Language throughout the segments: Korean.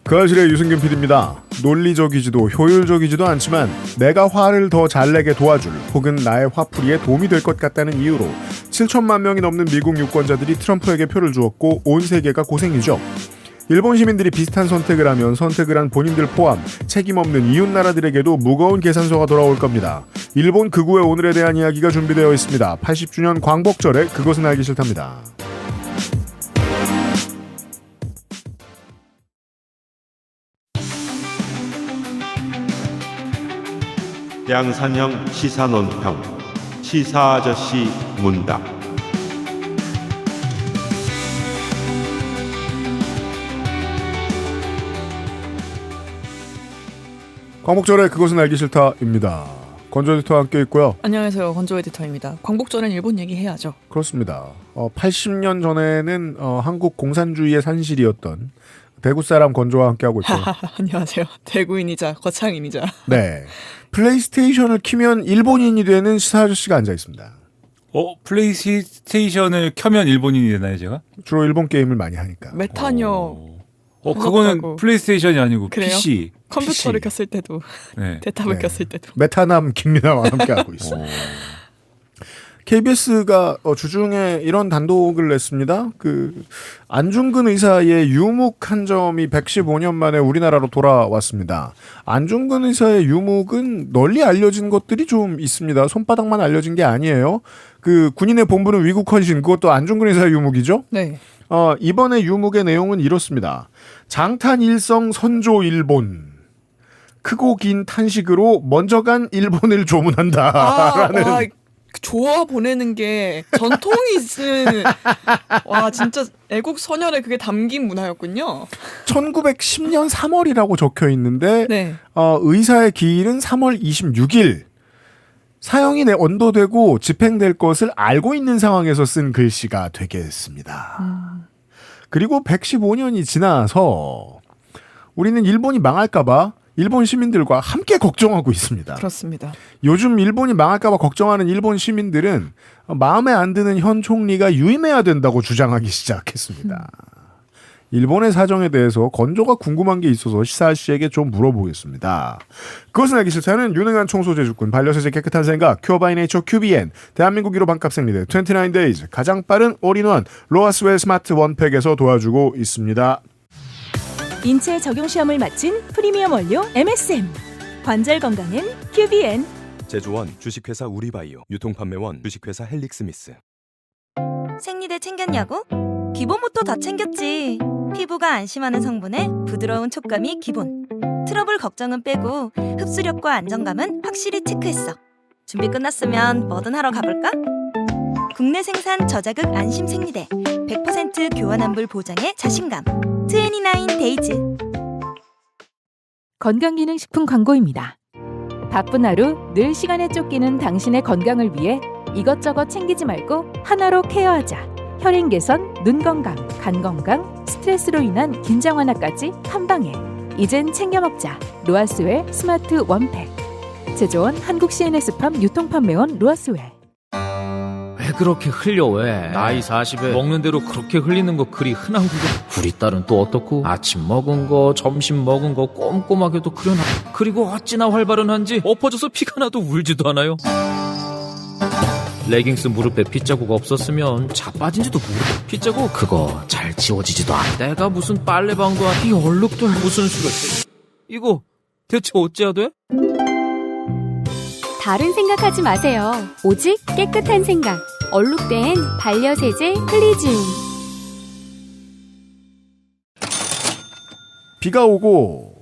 그 아실의 유승균 PD입니다. 논리적이지도 효율적이지도 않지만 내가 화를 더 잘 내게 도와줄 혹은 나의 화풀이에 도움이 될 것 같다는 이유로 7천만 명이 넘는 미국 유권자들이 트럼프에게 표를 주었고 온 세계가 고생이죠. 일본 시민들이 비슷한 선택을 하면 선택을 한 본인들 포함 책임없는 이웃 나라들에게도 무거운 계산서가 돌아올 겁니다. 일본 극우의 오늘에 대한 이야기가 준비되어 있습니다. 80주년 광복절에 그것은 알기 싫답니다. 양산형 시사논평 시사아저씨 문답. 광복절에 그것은 알기 싫다입니다. 건조 에디터와 함께 있고요. 안녕하세요. 건조 에디터입니다. 광복절엔 일본 얘기 해야죠. 그렇습니다. 80년 전에는 한국 공산주의의 산실이었던 대구 사람 건조와 함께하고 있고요. 안녕하세요. 대구인이자 거창인이자. 네. 플레이스테이션을 키면 일본인이 되는 시사아저씨가 앉아 있습니다. 플레이스테이션을 켜면 일본인이 되나요, 제가? 주로 일본 게임을 많이 하니까. 메타녀. 그거는 하셨다고. 플레이스테이션이 아니고 그래요? PC. 컴퓨터를 PC. 켰을 때도 네. 대탑을 네. 켰을 때도. 메타남 김민아와 함께하고 있습니다. KBS가 주중에 이런 단독을 냈습니다. 안중근 의사의 유묵 한 점이 115년 만에 우리나라로 돌아왔습니다. 안중근 의사의 유묵은 널리 알려진 것들이 좀 있습니다. 손바닥만 알려진 게 아니에요. 군인의 본부는 위국 헌신, 그것도 안중근 의사의 유묵이죠. 네. 이번에 유묵의 내용은 이렇습니다. 장탄 일성 선조 일본. 크고 긴 탄식으로 먼저 간 일본을 조문한다. 라는. 조화 보내는 게 전통이 있는 와 진짜 애국 선열에 그게 담긴 문화였군요. 1910년 3월이라고 적혀 있는데 네. 의사의 기일은 3월 26일. 사형이 언도되고 집행될 것을 알고 있는 상황에서 쓴 글씨가 되겠습니다. 그리고 115년이 지나서 우리는 일본이 망할까봐 일본 시민들과 함께 걱정하고 있습니다. 그렇습니다. 요즘 일본이 망할까봐 걱정하는 일본 시민들은 마음에 안 드는 현 총리가 유임해야 된다고 주장하기 시작했습니다. 일본의 사정에 대해서 건조가 궁금한 게 있어서 시사 씨에게 좀 물어보겠습니다. 그것은 알기 싫다는 유능한 청소제주꾼, 반려세제 깨끗한 생각, 큐어 바이 네이처 QBN, 대한민국 1호 반값 생리대 29days, 가장 빠른 올인원 로아스웰 스마트 원팩에서 도와주고 있습니다. 인체 적용 시험을 마친 프리미엄 원료 MSM. 관절 건강엔 QBN. 제조원 주식회사 우리바이오, 유통판매원 주식회사 헬릭스미스. 생리대 챙겼냐고? 기본부터 다 챙겼지. 피부가 안심하는 성분에 부드러운 촉감이 기본. 트러블 걱정은 빼고 흡수력과 안정감은 확실히 체크했어. 준비 끝났으면 뭐든 하러 가볼까? 국내 생산 저자극 안심 생리대 100% 교환환불 보장의 자신감 29days. 건강기능식품 광고입니다. 바쁜 하루 늘 시간에 쫓기는 당신의 건강을 위해 이것저것 챙기지 말고 하나로 케어하자. 혈행 개선, 눈 건강, 간 건강, 스트레스로 인한 긴장 완화까지 한 방에. 이젠 챙겨 먹자. 로아스웰 스마트 원팩. 제조원 한국 CNS팜 유통판매원 로아스웰. 왜 그렇게 흘려 왜? 나이 40에 먹는 대로 그렇게 흘리는 거 그리 흔한 거고. 우리 딸은 또 어떻고? 아침 먹은 거 점심 먹은 거 꼼꼼하게도 그려놔. 그리고 어찌나 활발한지 엎어져서 피가 나도 울지도 않아요. 레깅스 무릎에 핏자국 없었으면 자빠진지도 모르고. 핏자국 그거 잘 지워지지도 않아. 내가 무슨 빨래방도 이 얼룩들 무슨 수를. 이거 대체 어째야 돼? 다른 생각하지 마세요. 오직 깨끗한 생각. 얼룩된 반려세제 클리지움. 비가 오고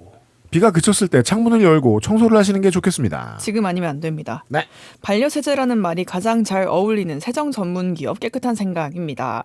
비가 그쳤을 때 창문을 열고 청소를 하시는 게 좋겠습니다. 지금 아니면 안 됩니다. 네. 반려세제라는 말이 가장 잘 어울리는 세정 전문 기업 깨끗한 생각입니다.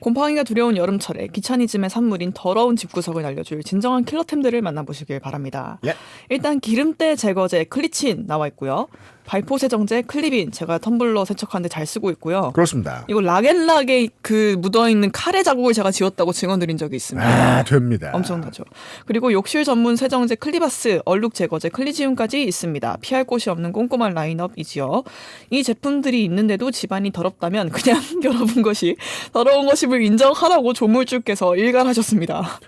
곰팡이가 두려운 여름철에 귀차니즘의 산물인 더러운 집구석을 날려줄 진정한 킬러템들을 만나보시길 바랍니다. 예. 일단 기름때 제거제 클리친 나와 있고요. 발포 세정제 클리빈, 제가 텀블러 세척하는데 잘 쓰고 있고요. 그렇습니다. 이거 락앤락에 묻어있는 카레 자국을 제가 지웠다고 증언드린 적이 있습니다. 됩니다. 엄청나죠. 그리고 욕실 전문 세정제 클리바스, 얼룩 제거제 클리지움까지 있습니다. 피할 곳이 없는 꼼꼼한 라인업이지요. 이 제품들이 있는데도 집안이 더럽다면 그냥 여러분 것이 더러운 것이 리더십을 인정하라고 조물주께서 일갈하셨습니다.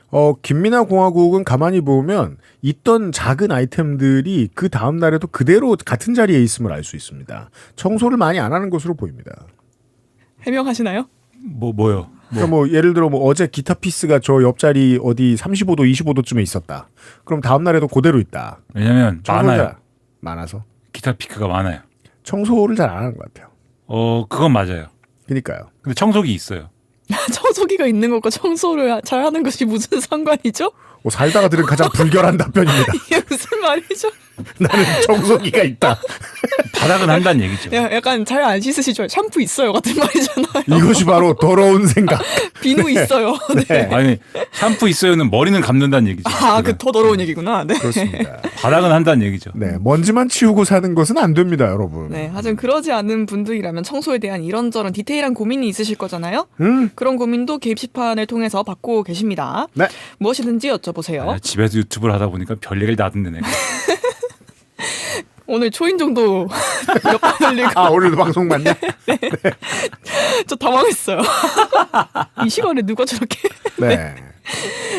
김민하 공화국은 가만히 보면 있던 작은 아이템들이 그 다음 날에도 그대로 같은 자리에 있음을 알 수 있습니다. 청소를 많이 안 하는 것으로 보입니다. 뭐요? 해명하시나요? 그러니까 뭐 예를 들어 뭐 어제 기타 피스가 저 옆자리 어디 35도, 25도쯤에 있었다. 그럼 다음 날에도 그대로 있다. 왜냐면 많아요. 많아서 기타 피크가 많아요. 청소를 잘 안 하는 것 같아요. 그건 맞아요. 그러니까요. 근데 청소기 있어요. 청소기가 있는 것과 청소를 잘 하는 것이 무슨 상관이죠? 살다가 들은 가장 불결한 답변입니다. 이게 무슨 말이죠? 나는 청소기가 있다. 바닥은 한다는 얘기죠. 약간 잘 안 씻으시죠? 샴푸 있어요 같은 말이잖아요. 이것이 바로 더러운 생각. 비누 있어요. 네. 아니 샴푸 있어요는 머리는 감는다는 얘기죠. 그 더 더러운 얘기구나. 네. 그렇습니다. 바닥은 한다는 얘기죠. 네, 먼지만 치우고 사는 것은 안 됩니다, 여러분. 네, 하지만 그러지 않은 분들이라면 청소에 대한 이런저런 디테일한 고민이 있으실 거잖아요. 그런 고민도 게시판을 통해서 받고 계십니다. 네. 무엇이든지 여쭤보세요. 집에서 유튜브를 하다 보니까 별 얘기를 나던데 내가. 오늘 초인종도 몇 번 흘리고. 오늘도 방송 맞냐? 네. 저 당황했어요. 이 시간에 누가 저렇게. 네.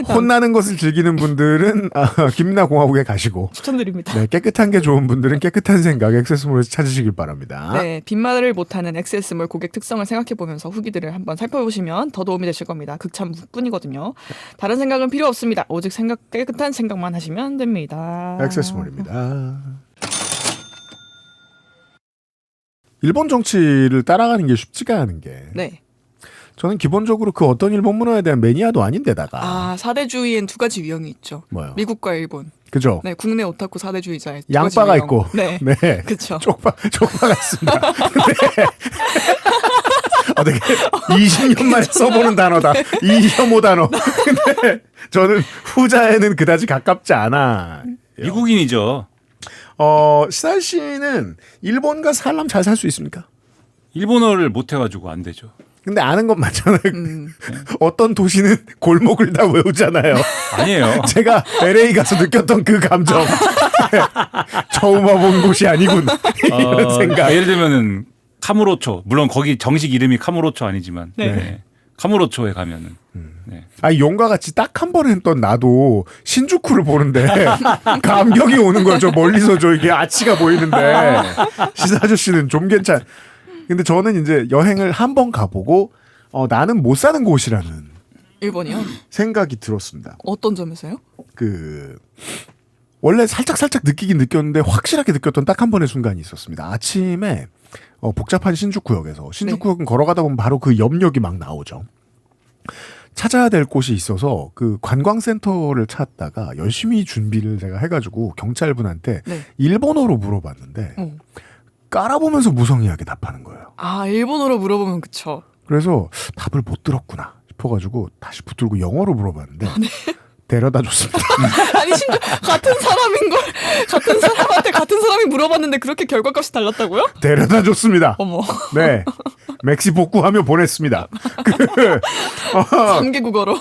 혼나는 것을 즐기는 분들은 김민하 공화국에 가시고 추천드립니다. 네, 깨끗한 게 좋은 분들은 깨끗한 생각 액세스몰에서 찾으시길 바랍니다. 네, 빈말을 못하는 액세스몰 고객 특성을 생각해보면서 후기들을 한번 살펴보시면 더 도움이 되실 겁니다. 극찬뿐이거든요. 다른 생각은 필요 없습니다. 오직 깨끗한 생각만 하시면 됩니다. 액세스몰입니다. 일본 정치를 따라가는 게 쉽지가 않은 게 네. 저는 기본적으로 그 어떤 일본 문화에 대한 매니아도 아닌데다가 사대주의엔 두 가지 유형이 있죠. 뭐요? 미국과 일본. 그죠? 네, 국내 오타쿠 사대주의자의 두 양파가 가지 유형. 있고 네, 네. 그렇죠. 쪽파가 있습니다. 네. 되게 20년 만에 써보는 단어다. 이 혐오 단어. 근데 저는 후자에는 그다지 가깝지 않아. 미국인이죠. 시달 씨는 일본가 살려면 잘 살 수 있습니까? 일본어를 못해가지고 안 되죠. 근데 아는 건 맞잖아요. 어떤 도시는 골목을 다 외우잖아요. 아니에요. 제가 LA 가서 느꼈던 그 감정. 처음 와본 곳이 아니군. 이런 생각. 예를 들면은 카무로초. 물론 거기 정식 이름이 카무로초 아니지만 네. 카무로초에 가면은 네. 용과 같이 딱 한 번 했던 나도 신주쿠를 보는데 감격이 오는 거죠. 멀리서 이게 아치가 보이는데 시사 아저씨는 좀 근데 저는 이제 여행을 한 번 가보고 나는 못 사는 곳이라는 일본이요? 생각이 들었습니다. 어떤 점에서요? 원래 살짝 느끼긴 느꼈는데 확실하게 느꼈던 딱 한 번의 순간이 있었습니다. 아침에 복잡한 신주쿠역에서 신주쿠역은 걸어가다 보면 바로 그 옆역이 막 나오죠. 찾아야 될 곳이 있어서 그 관광센터를 찾다가 열심히 준비를 제가 해가지고 경찰분한테 일본어로 물어봤는데 깔아보면서 무성의하게 답하는 거예요. 일본어로 물어보면 그쵸. 그래서 답을 못 들었구나 싶어가지고 다시 붙들고 영어로 물어봤는데 데려다 줬습니다. 아니 심지어 같은 사람한테 같은 사람이 물어봤는데 그렇게 결과값이 달랐다고요? 데려다 줬습니다. 어머. 네. 멕시 복구하며 보냈습니다. 3개국어로.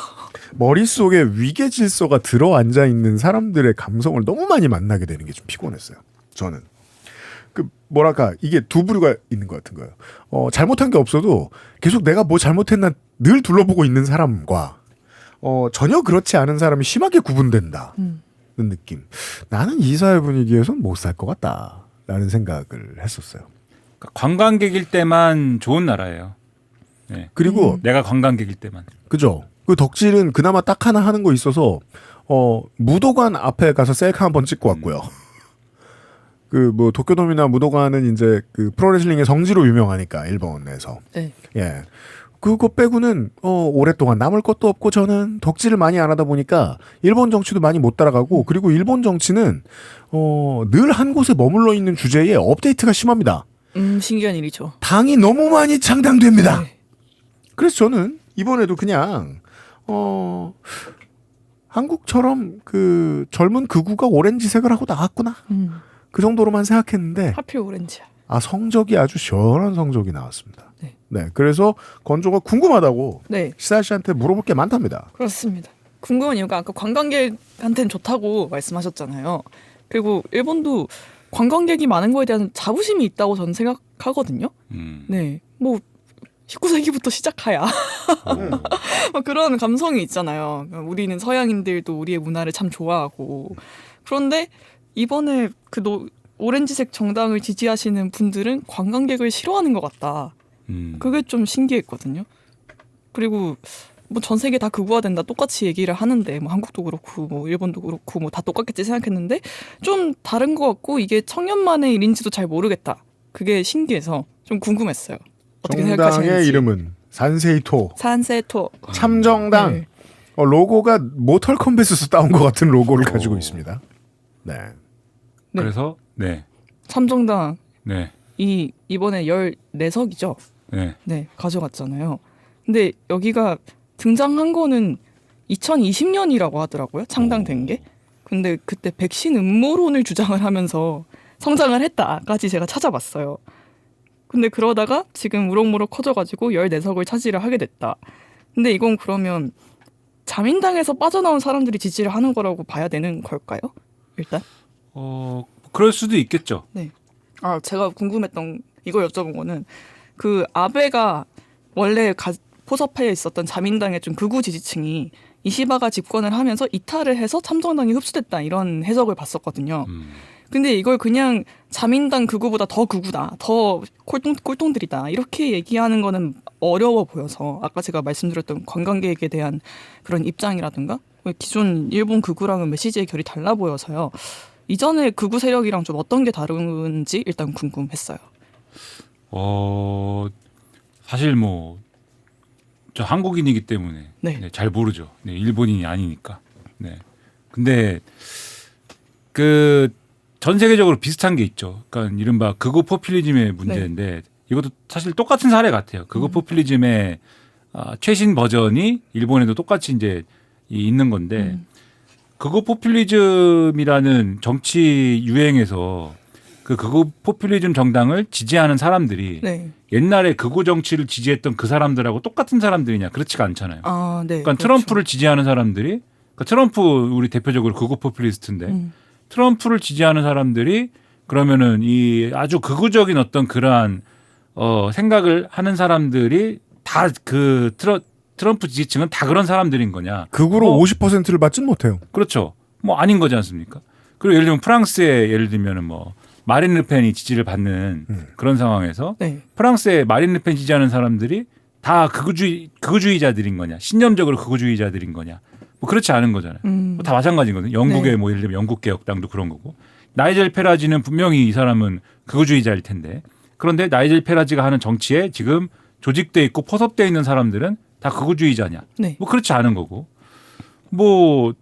머릿속에 위계 질서가 들어앉아 있는 사람들의 감성을 너무 많이 만나게 되는 게 좀 피곤했어요. 저는. 이게 두 부류가 있는 것 같은 거예요. 잘못한 게 없어도 계속 내가 뭐 잘못했나 늘 둘러보고 있는 사람과 전혀 그렇지 않은 사람이 심하게 구분된다는 느낌. 나는 이 사회 분위기에선 못 살 것 같다라는 생각을 했었어요. 그러니까 관광객일 때만 좋은 나라예요. 네. 그리고 내가 관광객일 때만. 그죠. 그 덕질은 그나마 딱 하나 하는 거 있어서 무도관 앞에 가서 셀카 한번 찍고 왔고요. 도쿄돔이나 무도관은 이제 프로레슬링의 성지로 유명하니까 일본에서. 네. 예. 그거 빼고는 오랫동안 남을 것도 없고 저는 덕질을 많이 안 하다 보니까 일본 정치도 많이 못 따라가고 그리고 일본 정치는 늘 한 곳에 머물러 있는 주제에 업데이트가 심합니다. 신기한 일이죠. 당이 너무 많이 창당됩니다. 네. 그래서 저는 이번에도 그냥 한국처럼 젊은 극우가 오렌지색을 하고 나왔구나. 그 정도로만 생각했는데 하필 오렌지야. 성적이 아주 시원한 성적이 나왔습니다. 네. 그래서 건조가 궁금하다고 시사 씨한테 물어볼 게 많답니다. 그렇습니다. 궁금한 이유가 아까 관광객한테는 좋다고 말씀하셨잖아요. 그리고 일본도 관광객이 많은 거에 대한 자부심이 있다고 저는 생각하거든요. 네. 19세기부터 시작하야. 막 그런 감성이 있잖아요. 우리는 서양인들도 우리의 문화를 참 좋아하고. 그런데 이번에 그 오렌지색 정당을 지지하시는 분들은 관광객을 싫어하는 것 같다. 그게 좀 신기했거든요. 그리고 뭐 전 세계 다 극우화된다 똑같이 얘기를 하는데 뭐 한국도 그렇고 뭐 일본도 그렇고 뭐 다 똑같겠지 생각했는데 좀 다른 것 같고 이게 청년만의 일인지도 잘 모르겠다. 그게 신기해서 좀 궁금했어요. 어떻게 생각하시는지. 정당의 이름은 산세이토. 산세토. 참정당. 네. 로고가 모털 컴뱃에서 따온 것 같은 로고를 가지고 있습니다. 네. 네. 그래서 네. 참정당 네. 이번에 14석이죠. 네. 네, 가져갔잖아요. 근데 여기가 등장한 거는 2020년이라고 하더라고요. 창당된 게. 근데 그때 백신 음모론을 주장을 하면서 성장을 했다까지 제가 찾아봤어요. 근데 그러다가 지금 우럭무럭 커져가지고 14석을 차지를 하게 됐다. 근데 이건 그러면 자민당에서 빠져나온 사람들이 지지를 하는 거라고 봐야 되는 걸까요? 일단? 그럴 수도 있겠죠. 네. 제가 궁금했던 이걸 여쭤본 거는 그 아베가 원래 포섭해 있었던 자민당의 좀 극우 지지층이 이시바가 집권을 하면서 이탈을 해서 참정당이 흡수됐다 이런 해석을 봤었거든요. 근데 이걸 그냥 자민당 극우보다 더 극우다, 더 꼴통들이다 이렇게 얘기하는 거는 어려워 보여서 아까 제가 말씀드렸던 관광객에 대한 그런 입장이라든가 기존 일본 극우랑은 메시지의 결이 달라 보여서요. 이전의 극우 세력이랑 좀 어떤 게 다른지 일단 궁금했어요. 사실 뭐 저 한국인이기 때문에 네. 네, 잘 모르죠. 네, 일본인이 아니니까. 네. 근데 그 전 세계적으로 비슷한 게 있죠. 그러니까 이른바 극우 포퓰리즘의 문제인데 이것도 사실 똑같은 사례 같아요. 극우 포퓰리즘의 최신 버전이 일본에도 똑같이 이제 있는 건데 극우 포퓰리즘이라는 정치 유행에서 그 극우 포퓰리즘 정당을 지지하는 사람들이 네. 옛날에 극우 정치를 지지했던 그 사람들하고 똑같은 사람들이냐 그렇지가 않잖아요. 네. 그러니까 그렇죠. 트럼프를 지지하는 사람들이 그러니까 트럼프 우리 대표적으로 극우 포퓰리스트인데 트럼프를 지지하는 사람들이 그러면은 이 아주 극우적인 어떤 그러한 생각을 하는 사람들이 다 그 트럼프 지지층은 다 그런 사람들인 거냐? 극우로 50%를 받진 못해요. 그렇죠. 뭐 아닌 거지 않습니까? 그리고 예를 들면 프랑스에 예를 들면은 뭐 마린 르펜이 지지를 받는 그런 상황에서 네. 프랑스에 마린 르펜 지지하는 사람들이 다 극우주의자들인 거냐? 신념적으로 극우주의자들인 거냐? 뭐 그렇지 않은 거잖아요. 뭐 다 마찬가지거든요. 영국의 네. 뭐 예를 들면 영국 개혁당도 그런 거고. 나이젤 페라지는 분명히 이 사람은 극우주의자일 텐데. 그런데 나이젤 페라지가 하는 정치에 지금 조직돼 있고 포섭돼 있는 사람들은 다 극우주의자냐? 네. 뭐 그렇지 않은 거고. 뭐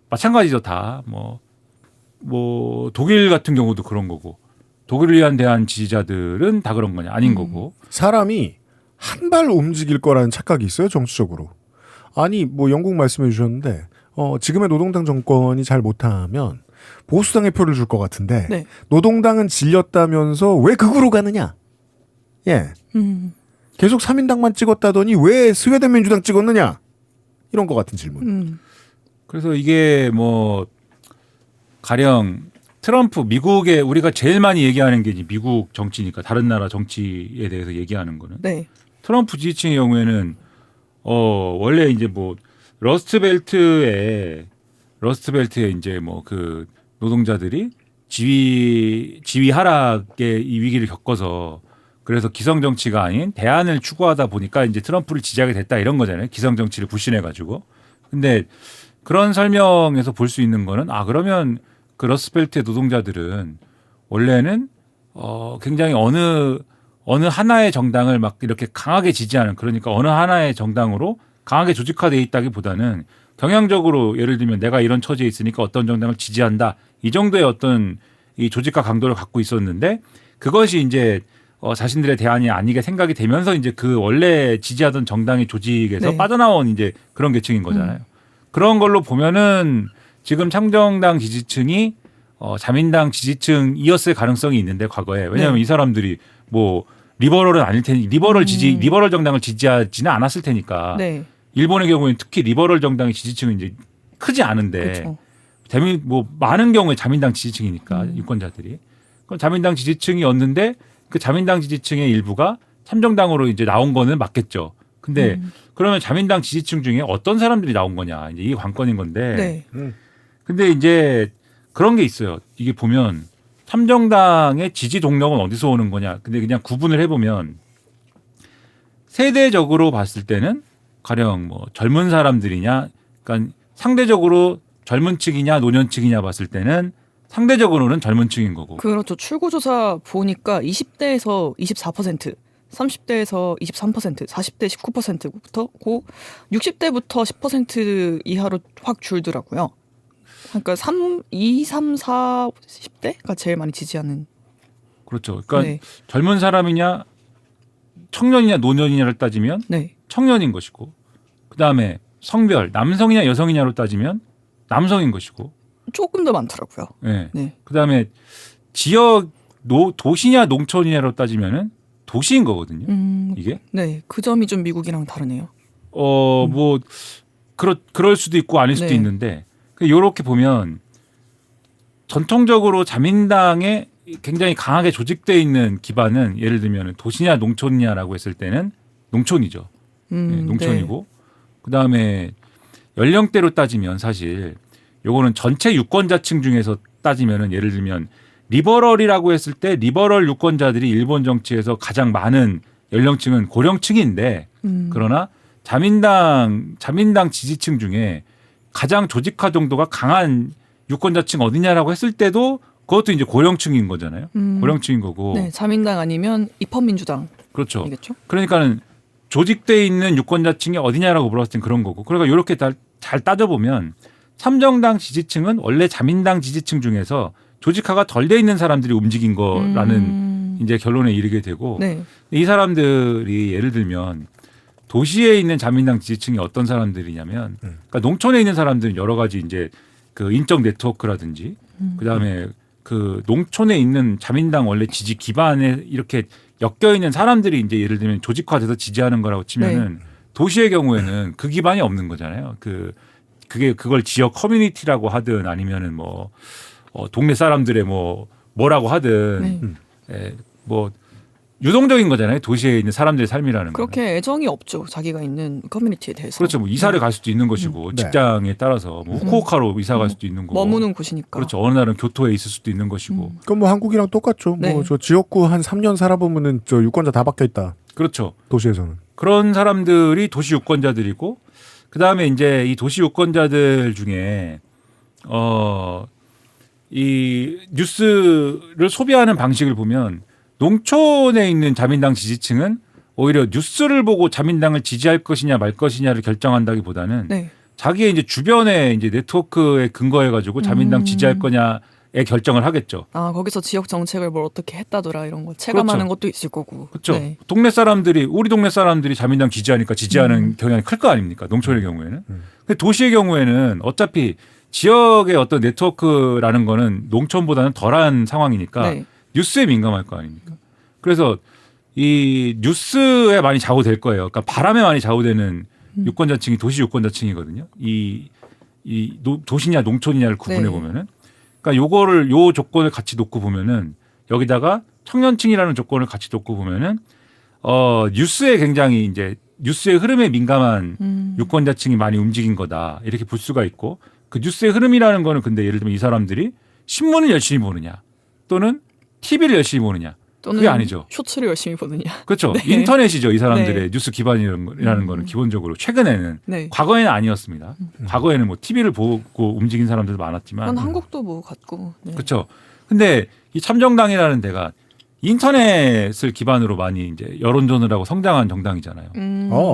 마찬가지죠. 다 뭐 독일 같은 경우도 그런 거고. 독일을 위한 대한 지지자들은 다 그런 거냐? 아닌 거고. 사람이 한 발 움직일 거라는 착각이 있어요. 정치적으로. 아니 뭐 영국 말씀해 주셨는데 지금의 노동당 정권이 잘 못하면 보수당의 표를 줄 것 같은데 네. 노동당은 질렸다면서 왜 극우로 가느냐? 예. 계속 3인당만 찍었다더니 왜 스웨덴 민주당 찍었느냐? 이런 것 같은 질문. 그래서 이게 뭐 가령 트럼프 미국에 우리가 제일 많이 얘기하는 게 이제 미국 정치니까 다른 나라 정치에 대해서 얘기하는 거는 네. 트럼프 지지층의 경우에는 원래 이제 뭐 러스트벨트에 이제 뭐 그 노동자들이 지위 하락의 이 위기를 겪어서 그래서 기성 정치가 아닌 대안을 추구하다 보니까 이제 트럼프를 지지하게 됐다 이런 거잖아요. 기성 정치를 불신해 가지고. 근데 그런 설명에서 볼 수 있는 거는 그러면 그 러스트벨트의 노동자들은 원래는 굉장히 어느 하나의 정당을 막 이렇게 강하게 지지하는 그러니까 어느 하나의 정당으로 강하게 조직화되어 있다기보다는 경향적으로 예를 들면 내가 이런 처지에 있으니까 어떤 정당을 지지한다 이 정도의 어떤 이 조직과 강도를 갖고 있었는데 그것이 이제 자신들의 대안이 아니게 생각이 되면서 이제 그 원래 지지하던 정당의 조직에서 네. 빠져나온 이제 그런 계층인 거잖아요. 그런 걸로 보면은 지금 참정당 지지층이 자민당 지지층이었을 가능성이 있는데 과거에 왜냐하면 네. 이 사람들이 뭐 리버럴은 아닐 테니 리버럴 정당을 지지하지는 않았을 테니까 네. 일본의 경우에는 특히 리버럴 정당의 지지층은 이제 크지 않은데 뭐 많은 경우에 자민당 지지층이니까 유권자들이 그럼 자민당 지지층이었는데 그 자민당 지지층의 일부가 참정당으로 이제 나온 거는 맞겠죠. 근데 그러면 자민당 지지층 중에 어떤 사람들이 나온 거냐 이제 이게 관건인 건데. 네. 근데 이제 그런 게 있어요. 이게 보면 참정당의 지지 동력은 어디서 오는 거냐. 근데 그냥 구분을 해보면 세대적으로 봤을 때는 가령 뭐 젊은 사람들이냐, 그러니까 상대적으로 젊은 층이냐 노년 층이냐 봤을 때는 상대적으로는 젊은 층인 거고. 그렇죠. 출구조사 보니까 20대에서 24%, 30대에서 23%, 40대 19%부터고 60대부터 10% 이하로 확 줄더라고요. 그러니까 2, 3, 4, 10대가 제일 많이 지지하는. 그렇죠. 그러니까 네. 젊은 사람이냐 청년이냐 노년이냐를 따지면 네. 청년인 것이고 그다음에 성별 남성이냐 여성이냐로 따지면 남성인 것이고 조금 더 많더라고요. 네. 네. 그다음에 지역 도시냐 농촌이냐로 따지면은 도시인 거거든요. 이게 네. 그 점이 좀 미국이랑 다르네요. 뭐 그럴 수도 있고 아닐 수도 네. 있는데 이렇게 보면 전통적으로 자민당에 굉장히 강하게 조직돼 있는 기반은 예를 들면 도시냐 농촌이냐라고 했을 때는 농촌이죠. 네, 농촌이고 그다음에 연령대로 따지면 사실 요거는 전체 유권자층 중에서 따지면은 예를 들면 리버럴이라고 했을 때 리버럴 유권자들이 일본 정치에서 가장 많은 연령층은 고령층인데 그러나 자민당 지지층 중에 가장 조직화 정도가 강한 유권자층 어디냐라고 했을 때도 그것도 이제 고령층인 거잖아요. 고령층인 거고. 네. 자민당 아니면 입헌민주당. 그렇죠. 이겠죠? 그러니까는 조직돼 있는 유권자층이 어디냐라고 물어봤을 땐 그런 거고. 그러니까 이렇게 잘 따져보면 참정당 지지층은 원래 자민당 지지층 중에서 조직화가 덜 돼 있는 사람들이 움직인 거라는 이제 결론에 이르게 되고 네. 이 사람들이 예를 들면 도시에 있는 자민당 지지층이 어떤 사람들이냐면 그러니까 농촌에 있는 사람들은 여러 가지 이제 그 인적 네트워크라든지 그다음에 그 농촌에 있는 자민당 원래 지지 기반에 이렇게 엮여 있는 사람들이 이제 예를 들면 조직화돼서 지지하는 거라고 치면은 도시의 경우에는 그 기반이 없는 거잖아요. 그걸 지역 커뮤니티라고 하든 아니면은 뭐 동네 사람들의 뭐라고 하든 뭐 유동적인 거잖아요. 도시에 있는 사람들의 삶이라는 거. 그렇게 애정이 없죠. 자기가 있는 커뮤니티에 대해서. 그렇죠. 뭐 이사를 갈 수도 있는 것이고 직장에 따라서 뭐 후쿠오카로 이사 갈 수도 있는 거고. 머무는 곳이니까. 그렇죠. 어느 날은 교토에 있을 수도 있는 것이고. 그건 뭐 한국이랑 똑같죠. 네. 뭐 저 지역구 한 3년 살아보면은 저 유권자 다 바뀌어 있다. 그렇죠. 도시에서는. 그런 사람들이 도시 유권자들이고 그다음에 이제 이 도시 유권자들 중에 이 뉴스를 소비하는 방식을 보면 농촌에 있는 자민당 지지층은 오히려 뉴스를 보고 자민당을 지지할 것이냐 말 것이냐를 결정한다기보다는 자기의 이제 주변의 이제 네트워크에 근거해 가지고 자민당 지지할 거냐에 결정을 하겠죠. 아, 거기서 지역 정책을 뭘 어떻게 했다더라 이런 거 체감하는 것도 있을 거고. 그렇죠. 동네 사람들이 우리 동네 사람들이 자민당 지지하니까 지지하는 경향이 클 거 아닙니까? 농촌의 경우에는. 근데 도시의 경우에는 어차피 지역의 어떤 네트워크라는 거는 농촌보다는 덜한 상황이니까 뉴스에 민감할 거 아닙니까? 그래서 이 뉴스에 많이 좌우될 거예요. 그러니까 바람에 많이 좌우되는 유권자층이 도시 유권자층이거든요. 이 도시냐 농촌이냐를 구분해 보면은, 그러니까 요 조건을 같이 놓고 보면은 여기다가 청년층이라는 조건을 같이 놓고 보면은 뉴스에 굉장히 이제 뉴스의 흐름에 민감한 유권자층이 많이 움직인 거다 이렇게 볼 수가 있고 그 뉴스의 흐름이라는 거는 근데 예를 들면 이 사람들이 신문을 열심히 보느냐 또는 TV를 열심히 보느냐 그게 아니죠. 쇼츠를 열심히 보느냐. 그렇죠. 인터넷이죠. 이 사람들의 뉴스 기반이라는 거는 기본적으로 최근에는 과거에는 아니었습니다. 과거에는 뭐 TV를 보고 움직인 사람들도 많았지만 그건 한국도 뭐 같고. 그렇죠. 근데 이 참정당이라는 데가 인터넷을 기반으로 많이 이제 여론전을 하고 성장한 정당이잖아요.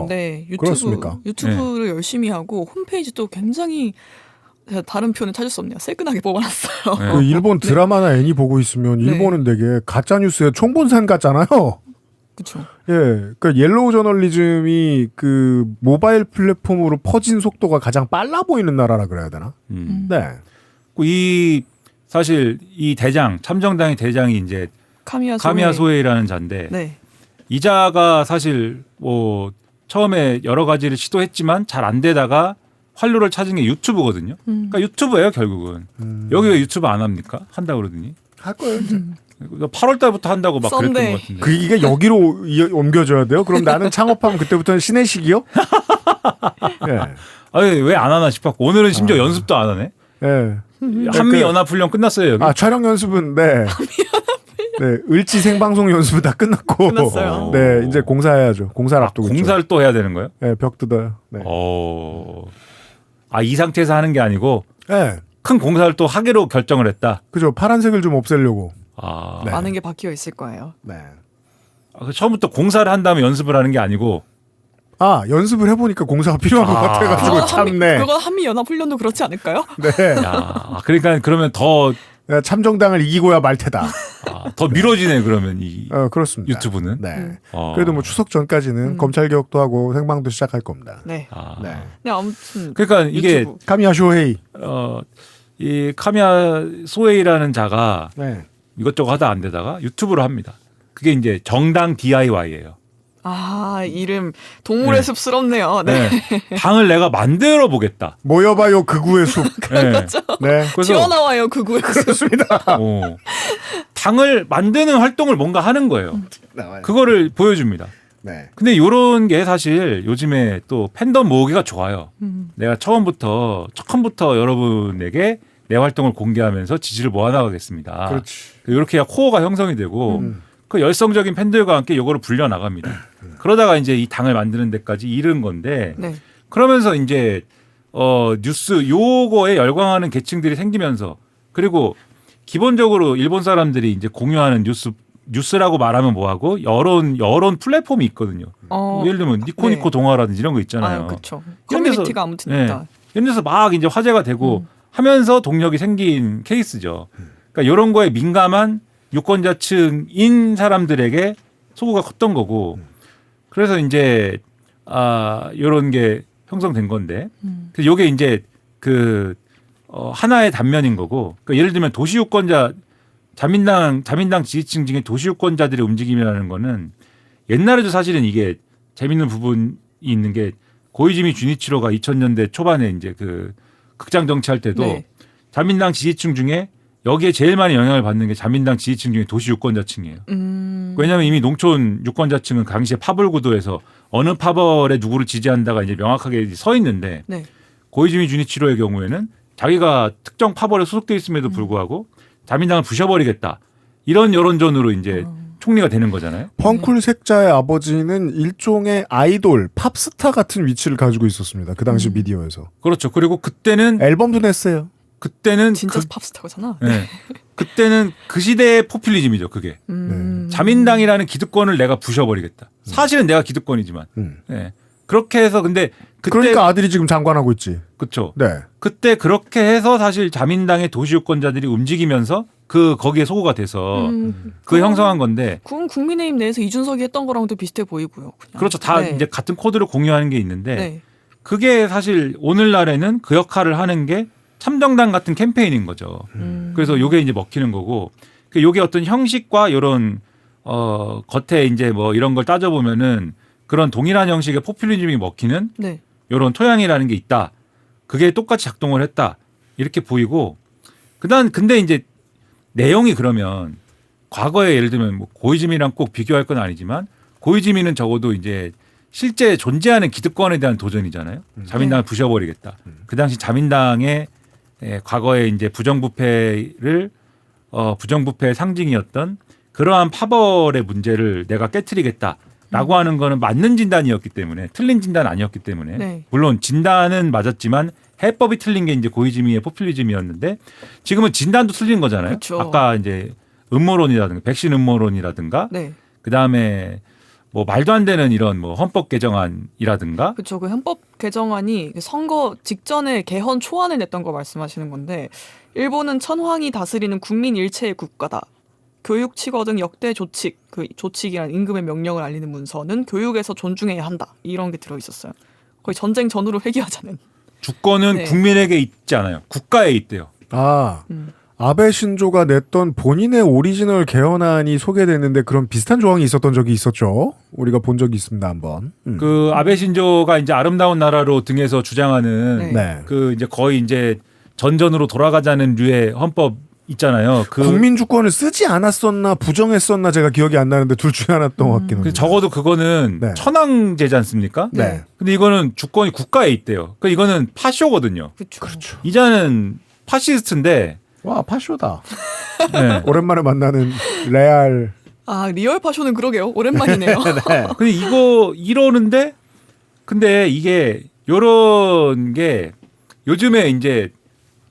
네. 그렇습니까? 유튜브를 열심히 하고 홈페이지도 굉장히 다른 표현을 찾을 수 없네요. 새끈하게 뽑아놨어요. 그 일본 드라마나 애니 보고 있으면 일본은 되게 가짜 뉴스의 총본산 같잖아요. 그렇죠. 예, 그러니까 옐로우 저널리즘이 그 모바일 플랫폼으로 퍼진 속도가 가장 빨라 보이는 나라라 그래야 되나? 네. 이 사실 이 대장 참정당의 대장이 이제 카미야 소헤이라는 자인데 이 자가 사실 뭐 처음에 여러 가지를 시도했지만 잘 안 되다가 활로를 찾은 게 유튜브거든요. 그러니까 유튜브예요 결국은. 여기 왜 유튜브 안 합니까? 한다 그러더니. 할 거예요. 이제. 8월 달부터 한다고 막 그랬던 썬데이. 것 같은데. 그 이게 여기로 옮겨져야 돼요? 그럼 나는 창업하면 그때부터는 신의식이요? 예. 아니 왜 안 하나 싶었고 오늘은 심지어 연습도 안 하네. 예. 한미 연합 훈련 끝났어요 여기. 아 촬영 연습은 네. 네, 을지 생방송 연습은 다 끝났고. 끝났어요. 네, 이제 공사해야죠. 공사를 아, 앞두고 공사를 있죠. 또 해야 되는 거예요? 네, 벽 뜯어요. 네. 이 상태에서 하는 게 아니고 네, 큰 공사를 또 하기로 결정을 했다. 그죠. 파란색을 좀 없애려고. 아, 네. 많은 게 바뀌어 있을 거예요. 네. 처음부터 공사를 한 다음에 연습을 하는 게 아니고. 아, 연습을 해보니까 공사가 필요한 것 같아가지고 참네. 그건 한미연합훈련도 그렇지 않을까요? 네. 야, 그러니까 그러면 더 참정당을 이기고야 말 테다. 더 미뤄지네 그러면 이 그렇습니다. 유튜브는. 네. 그래도 뭐 추석 전까지는 검찰 개혁도 하고 생방도 시작할 겁니다. 네. 네. 네, 아무튼 그러니까 이게 유튜브. 카미야 쇼헤이. 이 카미야 소웨이라는 자가 네. 이것저것 하다 안 되다가 유튜브로 합니다. 그게 이제 정당 DIY예요. 아, 이름 동물의 네. 숲스럽네요. 네. 당을 내가 만들어 보겠다. 모여봐요 극우의 숲. 네. 네. 그래서 튀어나와요 그구의 숲. 그렇습니다. 당을 만드는 활동을 뭔가 하는 거예요. 나와요. 그거를 보여줍니다. 네. 근데 이런 게 사실 요즘에 또 팬덤 모으기가 좋아요. 내가 처음부터 여러분에게 내 활동을 공개하면서 지지를 모아나가겠습니다. 그렇지. 이렇게 해야 코어가 형성이 되고 그 열성적인 팬들과 함께 이거를 불려 나갑니다. 그러다가 이제 이 당을 만드는 데까지 이른 건데 네. 그러면서 이제 뉴스 요거에 열광하는 계층들이 생기면서 그리고 기본적으로 일본 사람들이 이제 공유하는 뉴스라고 말하면 뭐하고 여론 플랫폼이 있거든요. 예를 들면 니코니코 네. 동화라든지 이런 거 있잖아요. 아, 그렇죠. 이런 데서- 커뮤니티가 아무튼 네. 있다. 이런 데서 막 이제 화제가 되고 하면서 동력이 생긴 케이스죠. 그러니까 이런 거에 민감한 유권자층인 사람들에게 소구가 컸던 거고 그래서 이제 이런 게 형성된 건데 그래서 이게 이제 그 하나의 단면인 거고 그러니까 예를 들면 도시유권자 자민당 지지층 중에 도시유권자들의 움직임이라는 거는 옛날에도 사실은 이게 재밌는 부분이 있는 게 고이즈미 주니치로가 2000년대 초반에 이제 그 극장 정치할 때도 네. 자민당 지지층 중에 여기에 제일 많이 영향을 받는 게 자민당 지지층 중에 도시유권자층이에요. 왜냐하면 이미 농촌 유권자층은 당시에 파벌구도에서 어느 파벌에 누구를 지지한다가 이제 명확하게 서 있는데 네. 고이즈미 주니치로의 경우에는 자기가 특정 파벌에 소속돼 있음에도 불구하고 자민당을 부셔버리겠다 이런 여론전으로 이제 총리가 되는 거잖아요. 펑쿨 색자의 아버지는 일종의 아이돌, 팝스타 같은 위치를 가지고 있었습니다. 그 당시 미디어에서. 그렇죠. 그리고 그때는 앨범도 냈어요. 진짜 팝스타잖아. 네. 그때는 그 시대의 포퓰리즘이죠. 그게 자민당이라는 기득권을 내가 부셔버리겠다. 사실은 내가 기득권이지만 네. 그렇게 해서 근데 그때 그러니까 아들이 지금 장관하고 있지. 그렇죠. 네. 그때 그렇게 해서 사실 자민당의 도시유권자들이 움직이면서 거기에 소구가 돼서 그 형성한 건데 그건 국민의힘 내에서 이준석이 했던 거랑도 비슷해 보이고요. 그냥. 그렇죠. 다 네. 이제 같은 코드를 공유하는 게 있는데 네. 그게 사실 오늘날에는 그 역할을 하는 게 참정당 같은 캠페인인 거죠. 그래서 요게 이제 먹히는 거고 요게 어떤 형식과 이런 겉에 이제 뭐 이런 걸 따져보면은 그런 동일한 형식의 포퓰리즘이 먹히는 네. 이런 토양이라는 게 있다. 그게 똑같이 작동을 했다. 이렇게 보이고 근데 이제 내용이 그러면 과거에 예를 들면 뭐 고이즈미랑 꼭 비교할 건 아니지만 고이즈미는 적어도 이제 실제 존재하는 기득권에 대한 도전이잖아요. 자민당을 부셔버리겠다. 그 당시 자민당의 과거에 이제 부정부패의 상징이었던 그러한 파벌의 문제를 내가 깨트리겠다라고 하는 거는 맞는 진단이었기 때문에 틀린 진단 아니었기 때문에 네. 물론 진단은 맞았지만 해법이 틀린 게 이제 고이즈미의 포퓰리즘이었는데 지금은 진단도 틀린 거잖아요. 그쵸. 아까 이제 음모론이라든가 백신 음모론이라든가 네. 그다음에 뭐 말도 안 되는 이런 뭐 헌법 개정안이라든가 그렇죠. 그 헌법 개정안이 선거 직전에 개헌 초안을 냈던 거 말씀하시는 건데 일본은 천황이 다스리는 국민 일체의 국가다. 교육, 치거 등 역대 조칙, 그 조칙이란 임금의 명령을 알리는 문서는 교육에서 존중해야 한다. 이런 게 들어 있었어요. 거의 전쟁 전후로 회귀하자는. 주권은 네. 국민에게 있지 않아요. 국가에 있대요. 아베 신조가 냈던 본인의 오리지널 개헌안이 소개됐는데 그런 비슷한 조항이 있었던 적이 있었죠. 우리가 본 적이 있습니다, 한번. 그 아베 신조가 이제 아름다운 나라로 등에서 주장하는 네. 네. 그 이제 거의 이제 전전으로 돌아가자는 류의 헌법 있잖아요. 국민 주권을 쓰지 않았었나 부정했었나 제가 기억이 안 나는데 둘 중에 하나였던 것 같긴 합니다. 적어도 그거는 네. 천황제지 않습니까? 네. 근데 이거는 주권이 국가에 있대요. 그러니까 이거는 파쇼거든요. 그렇죠. 이자는 파시스트인데 와 파쇼다. 네. 오랜만에 만나는 레알. 아 리얼 파쇼는 그러게요. 오랜만이네요. 네. 근데 이거 이러는데 근데 이게 요런 게 요즘에 이제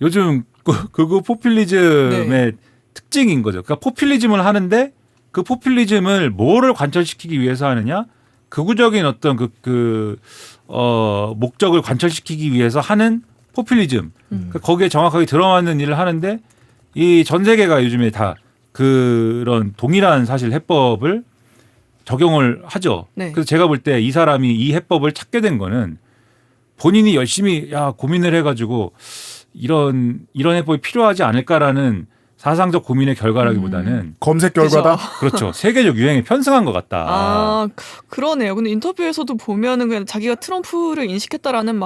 요즘 극우 포퓰리즘의 네. 특징인 거죠. 그러니까 포퓰리즘을 하는데 그 포퓰리즘을 뭐를 관철시키기 위해서 하느냐? 극우적인 어떤 목적을 관철시키기 위해서 하는 포퓰리즘. 그러니까 거기에 정확하게 들어맞는 일을 하는데 이 전 세계가 요즘에 다 그런 동일한 사실 해법을 적용을 하죠. 네. 그래서 제가 볼 때 이 사람이 이 해법을 찾게 된 거는 본인이 열심히 고민을 해가지고 이런 해법이 필요하지 않을까라는 사상적 고민의 결과라기보다는 검색 결과다. 그렇죠. 세계적 유행에 편승한 것 같다. 아 그러네요. 근데 인터뷰에서도 보면은 그냥 자기가 트럼프를 인식했다라는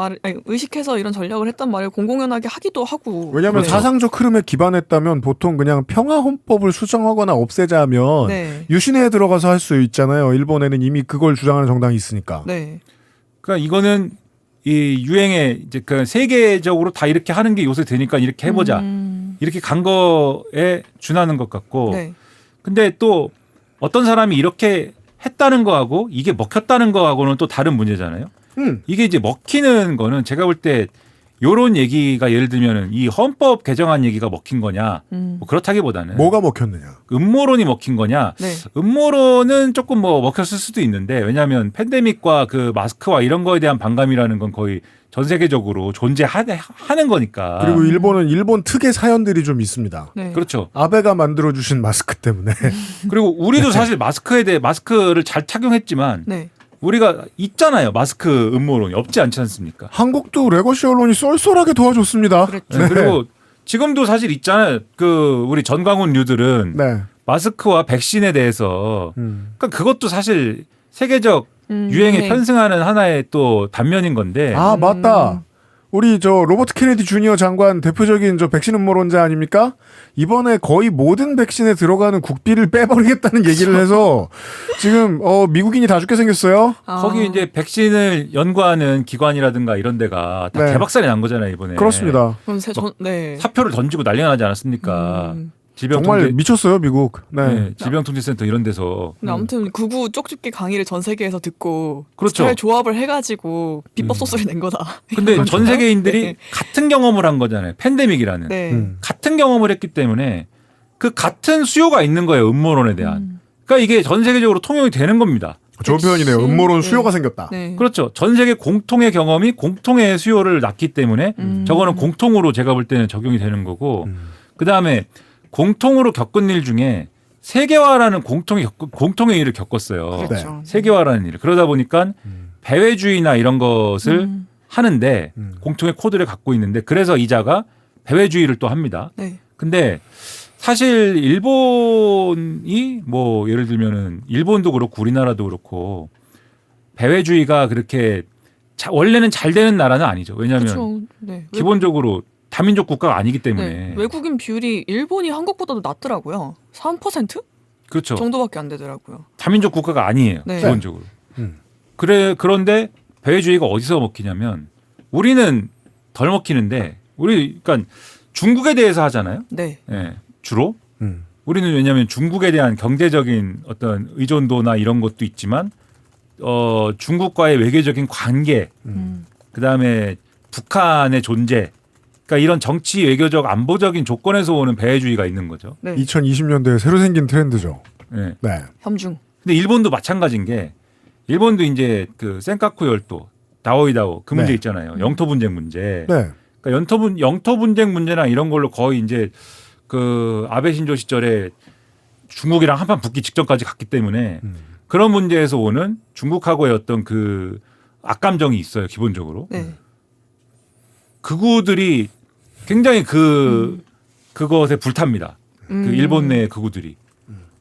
의식해서 이런 전략을 했단 말을 공공연하게 하기도 하고. 왜냐하면 네. 사상적 흐름에 기반했다면 보통 그냥 평화헌법을 수정하거나 없애자면 네. 유신회에 들어가서 할 수 있잖아요. 일본에는 이미 그걸 주장하는 정당이 있으니까. 네. 그러니까 이거는 이 유행에 이제 그 세계적으로 다 이렇게 하는 게 요새 되니까 이렇게 해보자. 이렇게 간 거에 준하는 것 같고. 네. 근데 또 어떤 사람이 이렇게 했다는 거하고 이게 먹혔다는 거하고는 또 다른 문제잖아요. 이게 이제 먹히는 거는 제가 볼 때 요런 얘기가 예를 들면은 이 헌법 개정안 얘기가 먹힌 거냐 뭐 그렇다기보다는 뭐가 먹혔느냐. 음모론이 먹힌 거냐. 네. 음모론은 조금 뭐 먹혔을 수도 있는데 왜냐하면 팬데믹과 그 마스크와 이런 거에 대한 반감이라는 건 거의 전 세계적으로 존재하는 거니까. 그리고 일본은 일본 특의 사연들이 좀 있습니다. 네. 그렇죠. 아베가 만들어주신 마스크 때문에. 그리고 우리도 사실 마스크에 대해 마스크를 잘 착용했지만 네. 우리가 있잖아요. 마스크 음모론이 없지 않지 않습니까? 한국도 레거시 언론이 쏠쏠하게 도와줬습니다. 그랬죠. 네. 그리고 지금도 사실 있잖아요. 그 우리 전광훈 류들은 네. 마스크와 백신에 대해서 그러니까 그것도 사실 세계적 유행에 네. 편승하는 하나의 또 단면인 건데. 아 맞다. 우리 저 로버트 케네디 주니어 장관 대표적인 저 백신 음모론자 아닙니까? 이번에 거의 모든 백신에 들어가는 국비를 빼버리겠다는 얘기를 해서 지금 미국인이 다 죽게 생겼어요. 거기 이제 백신을 연구하는 기관이라든가 이런 데가 다 네. 개박살이 난 거잖아요 이번에. 그렇습니다. 그럼 네. 사표를 던지고 난리가 나지 않았습니까? 정말 미쳤어요 미국. 네. 질병통제센터 이런 데서. 근데 아무튼 극우 쪽집게 강의를 전 세계에서 듣고 그렇죠. 잘 조합을 해가지고 비법 소스를 낸 거다. 근데 전 세계인들이 네. 같은 경험을 한 거잖아요. 팬데믹이라는. 네. 같은 경험을 했기 때문에 그 같은 수요가 있는 거예요. 음모론에 대한. 그러니까 이게 전 세계적으로 통용이 되는 겁니다. 좋은 표현이네요. 음모론 네. 수요가 생겼다. 네. 그렇죠. 전 세계 공통의 경험이 공통의 수요를 낳기 때문에 저거는 공통으로 제가 볼 때는 적용이 되는 거고 그다음에 공통으로 겪은 일 중에 세계화라는 공통의 일을 겪었어요. 그렇죠. 세계화라는 일. 그러다 보니까 배회주의나 이런 것을 하는데 공통의 코드를 갖고 있는데 그래서 이자가 배회주의를 또 합니다. 네. 근데 사실 일본이 뭐 예를 들면은 일본도 그렇고 우리나라도 그렇고 배회주의가 그렇게 원래는 잘 되는 나라는 아니죠. 왜냐하면 그렇죠. 네. 기본적으로 다민족 국가가 아니기 때문에. 네. 외국인 비율이 일본이 한국보다도 낮더라고요. 3% 그렇죠. 정도밖에 안 되더라고요. 다민족 국가가 아니에요. 네. 기본적으로. 그런데 배회주의가 어디서 먹히냐면 우리는 덜 먹히는데 그러니까 중국에 대해서 하잖아요. 네. 예, 주로. 우리는 왜냐하면 중국에 대한 경제적인 어떤 의존도나 이런 것도 있지만 중국과의 외교적인 관계, 그다음에 북한의 존재, 그러니까 이런 정치 외교적 안보적인 조건에서 오는 배회주의가 있는 거죠. 네. 2020년대에 새로 생긴 트렌드죠. 네. 네. 함중. 근데 일본도 마찬가지인 게 일본도 이제 그 센카쿠 열도, 다오이다오 그 문제 네. 있잖아요. 영토 분쟁 문제. 네. 그러니까 영토 분쟁 문제나 이런 걸로 거의 이제 그 아베 신조 시절에 중국이랑 한판 붙기 직전까지 갔기 때문에 그런 문제에서 오는 중국하고의 어떤 그 악감정이 있어요. 기본적으로. 네. 극우들이 굉장히 그것에 불탑니다. 그 일본 내 극우들이.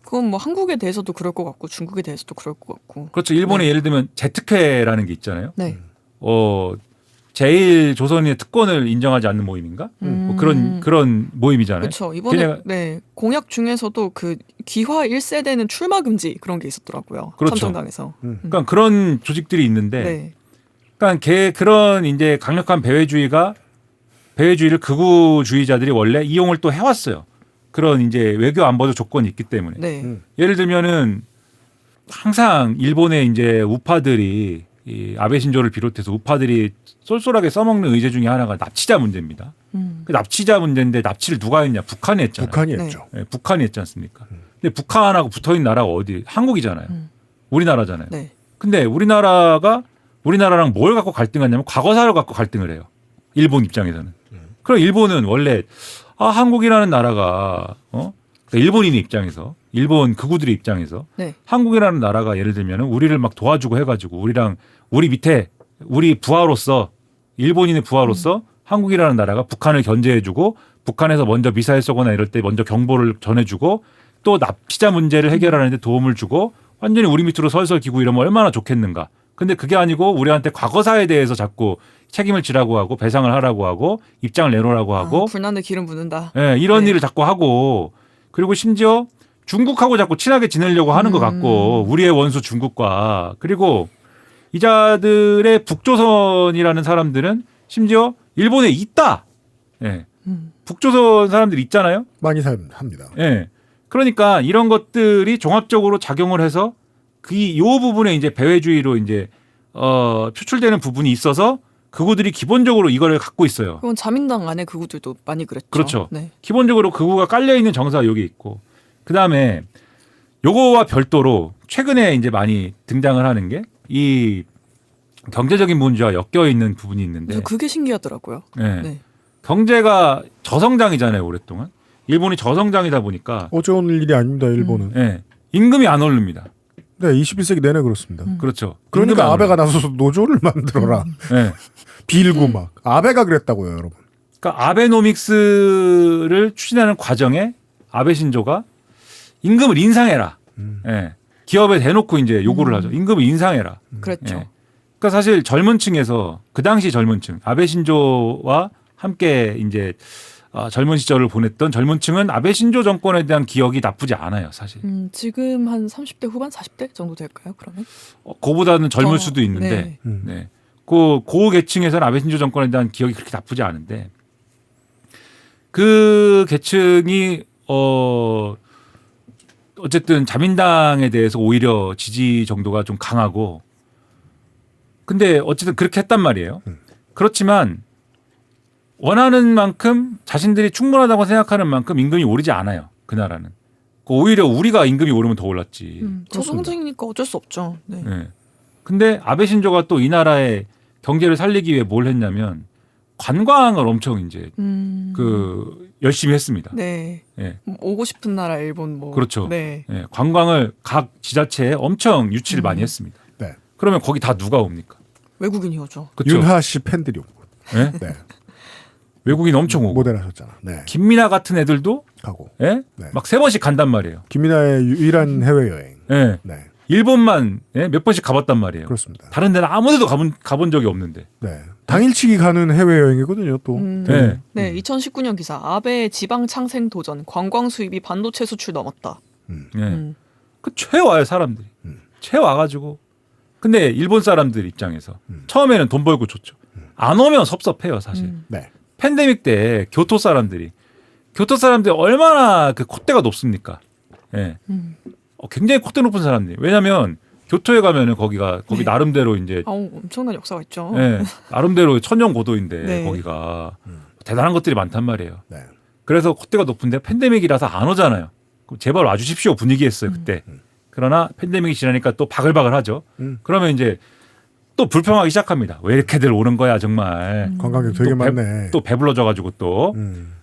그건 뭐 한국에 대해서도 그럴 것 같고 중국에 대해서도 그럴 것 같고. 그렇죠. 일본에 네. 예를 들면 제특회라는 게 있잖아요. 네. 제일 조선인의 특권을 인정하지 않는 모임인가? 뭐 그런 모임이잖아요. 그렇죠. 이번에 걔네가- 네, 공약 중에서도 그 귀화 1세대는 출마 금지 그런 게 있었더라고요. 그렇죠. 참정당에서. 그러니까 그런 조직들이 있는데, 네. 그러니까 그런 이제 강력한 배회주의를 극우주의자들이 원래 이용을 또 해왔어요. 그런 이제 외교 안보적 조건이 있기 때문에. 네. 예를 들면은 항상 일본의 이제 우파들이 이 아베 신조를 비롯해서 우파들이 쏠쏠하게 써먹는 의제 중에 하나가 납치자 문제입니다. 그 납치자 문제인데 납치를 누가 했냐? 북한이 했잖아요. 북한이 네. 했죠. 네, 북한이 했지 않습니까? 근데 북한하고 붙어있는 나라가 어디? 한국이잖아요. 우리나라잖아요. 네. 근데 우리나라랑 뭘 갖고 갈등하냐면 과거사를 갖고 갈등을 해요. 일본 입장에서는. 그럼 일본은 원래 한국이라는 나라가 그러니까 일본인의 입장에서 일본 극우들의 입장에서 네. 한국이라는 나라가 예를 들면 우리를 막 도와주고 해가지고 우리 밑에 우리 부하로서 일본인의 부하로서 한국이라는 나라가 북한을 견제해주고 북한에서 먼저 미사일 쏘거나 이럴 때 먼저 경보를 전해주고 또 납치자 문제를 해결하는 데 도움을 주고 완전히 우리 밑으로 설설 기고 이러면 얼마나 좋겠는가. 근데 그게 아니고 우리한테 과거사에 대해서 자꾸 책임을 지라고 하고 배상을 하라고 하고 입장을 내놓으라고 하고 불난데 기름 붓는다. 네, 이런 네. 일을 자꾸 하고 그리고 심지어 중국하고 자꾸 친하게 지내려고 하는 것 같고 우리의 원수 중국과 그리고 이자들의 북조선이라는 사람들은 심지어 일본에 있다. 예. 북조선 사람들이 있잖아요. 많이 합니다. 예. 그러니까 이런 것들이 종합적으로 작용을 해서 이 부분에 이제 배회주의로 이제 표출되는 부분이 있어서 극우들이 기본적으로 이거를 갖고 있어요. 그건 자민당 안에 극우들도 많이 그랬죠. 그렇죠. 네. 기본적으로 극우가 깔려 있는 정서가 여기 있고 그 다음에 요거와 별도로 최근에 이제 많이 등장을 하는 게 이 경제적인 문제와 엮여 있는 부분이 있는데 그래서 그게 신기하더라고요. 네. 네. 경제가 저성장이잖아요 오랫동안. 일본이 저성장이다 보니까 어제 오늘 일이 아닙니다. 일본은. 네. 임금이 안 오릅니다. 네, 21세기 내내 그렇습니다. 그렇죠. 그러니까 임금이 안 아베가 나서서 노조를 만들어라. 네. 빌고 막. 아베가 그랬다고요, 여러분. 그러니까 아베노믹스를 추진하는 과정에 아베 신조가 임금을 인상해라. 예. 기업에 대놓고 이제 요구를 하죠. 임금을 인상해라. 그랬죠. 예. 그러니까 사실 젊은 층에서 그 당시 젊은 층 아베 신조와 함께 이제 젊은 시절을 보냈던 젊은 층은 아베 신조 정권에 대한 기억이 나쁘지 않아요, 사실. 지금 한 30대 후반 40대 정도 될까요? 그러면? 그보다는 젊을 더, 수도 있는데 네. 네. 그 고계층에서는 아베 신조 정권에 대한 기억이 그렇게 나쁘지 않은데 그 계층이 어쨌든 자민당에 대해서 오히려 지지 정도가 좀 강하고 근데 어쨌든 그렇게 했단 말이에요. 그렇지만 원하는 만큼 자신들이 충분하다고 생각하는 만큼 임금이 오르지 않아요. 그 나라는. 오히려 우리가 임금이 오르면 더 올랐지. 저성장이니까 어쩔 수 없죠. 네. 네. 근데 아베 신조가 또 이 나라의 경제를 살리기 위해 뭘 했냐면 관광을 엄청 이제 열심히 했습니다. 네. 네. 오고 싶은 나라 일본 뭐. 그렇죠. 네. 네. 관광을 각 지자체에 엄청 유치를 많이 했습니다. 네. 그러면 거기 다 누가 옵니까? 외국인이 오죠. 그렇죠. 윤하 씨 팬들이 오고. 네? 네. 외국인 엄청 오고. 모델하셨잖아. 네. 김민아 같은 애들도 가고. 네? 네. 막 3번씩 간단 말이에요. 김민아의 유일한 해외여행. 네. 네. 일본만 몇 번씩 가봤단 말이에요. 그렇습니다. 다른 데는 아무 데도 가본 적이 없는데. 네. 당일치기 가는 해외여행이거든요, 또. 네. 네, 2019년 기사 아베 지방 창생 도전 관광 수입이 반도체 수출 넘었다. 네. 그 최와요 사람들이. 최와가지고. 근데 일본 사람들 입장에서 처음에는 돈 벌고 좋죠. 안 오면 섭섭해요 사실. 네. 팬데믹 때 교토 사람들이 얼마나 그 콧대가 높습니까? 예. 굉장히 콧대 높은 사람들이. 왜냐하면 교토에 가면은 거기 네. 나름대로 이제 엄청난 역사가 있죠. 예, 나름대로 천년고도인데 네. 거기가 대단한 것들이 많단 말이에요. 네. 그래서 콧대가 높은데 팬데믹이라서 안 오잖아요. 그럼 제발 와주십시오 분위기였어요 그때. 그러나 팬데믹이 지나니까 또 바글바글 하죠. 그러면 이제 또 불평하기 시작합니다. 왜 이렇게들 오는 거야 정말. 관광객 되게 많네. 또 배불러져가지고 또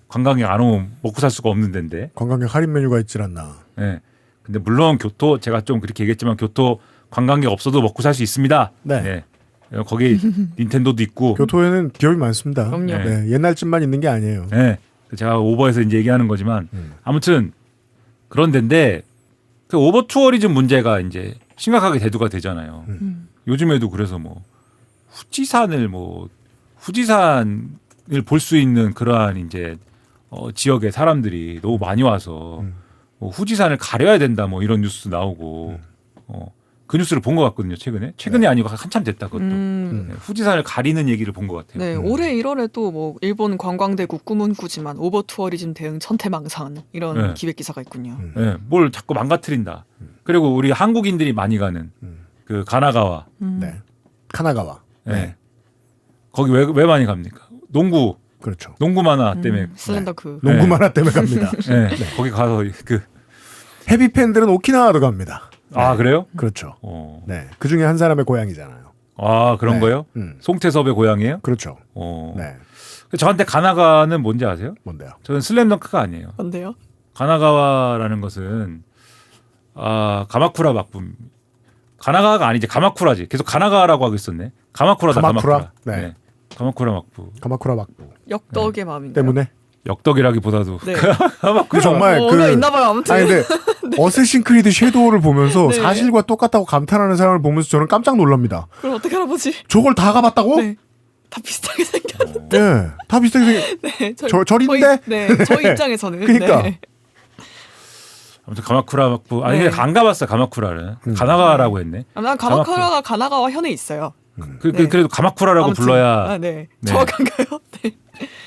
관광객 안 오면 먹고 살 수가 없는 데인데. 관광객 할인 메뉴가 있질 않나. 네. 근데 물론 교토 제가 좀 그렇게 얘기했지만 교토 관광객 없어도 먹고 살 수 있습니다. 네. 네. 거기 닌텐도도 있고. 교토에는 기업이 많습니다. 그럼요. 네. 옛날집만 있는 게 아니에요. 네. 제가 오버해서 이제 얘기하는 거지만 아무튼 그런 데인데 그 오버 투어리즘 문제가 이제 심각하게 대두가 되잖아요. 요즘에도 그래서 뭐 후지산을 후지산을 볼 수 있는 그러한 이제 지역의 사람들이 너무 많이 와서 뭐 후지산을 가려야 된다 뭐 이런 뉴스 나오고 그 뉴스를 본 것 같거든요. 최근에 네. 아니고 한참 됐다 그것도. 네, 후지산을 가리는 얘기를 본 것 같아요. 네, 올해 1월에도 뭐 일본 관광대국 꿈은 꾸지만 오버투어리즘 대응 천태망상 이런 네. 기획 기사가 있군요. 네, 뭘 자꾸 망가뜨린다. 그리고 우리 한국인들이 많이 가는 그 가나가와. 네. 카나가와. 네. 거기 왜 많이 갑니까? 농구 그렇죠. 만화 때문에. 슬렌더크. 농구 네. 만화 때문에 갑니다. 네. 거기 가서 그 헤비 팬들은 오키나와도 갑니다. 아 그래요? 그렇죠. 어. 네. 그 중에 한 사람의 고향이잖아요. 아 그런 네. 거요? 송태섭의 고향이에요? 그렇죠. 어. 네. 저한테 가나가는 뭔지 아세요? 뭔데요? 저는 슬램덩크가 아니에요. 뭔데요? 가나가와라는 것은 가마쿠라 막부. 가나가가 아니지 가마쿠라지. 계속 가나가라고 하고 있었네. 가마쿠라다 가마쿠라? 가마쿠라. 네. 가마쿠라 막부. 가마쿠라 막부 역덕의 마음인가요? 때문에. 역덕이라기보다도 네. 그 정말 뭐가 있나봐요. 아무튼. 아니 근데 어쌔신 크리드 섀도우를 보면서 네. 사실과 똑같다고 감탄하는 사람을 보면서 저는 깜짝 놀랍니다. 그럼 어떻게 알아보지? 저걸 다 가봤다고? 네. 다 비슷하게 생겼. 네. 다 비슷하게 네. 절인데? 저희 입장에서는. 그러니까. 네. 아무튼 가마쿠라 막부. 아니 네. 안 가봤어 가마쿠라를. 가나가라고 했네. 난 가마쿠라가 가나가와 현에 있어요. 네. 그래도 가마쿠라라고 아무튼. 불러야. 아, 네. 네. 정확한가요? 네.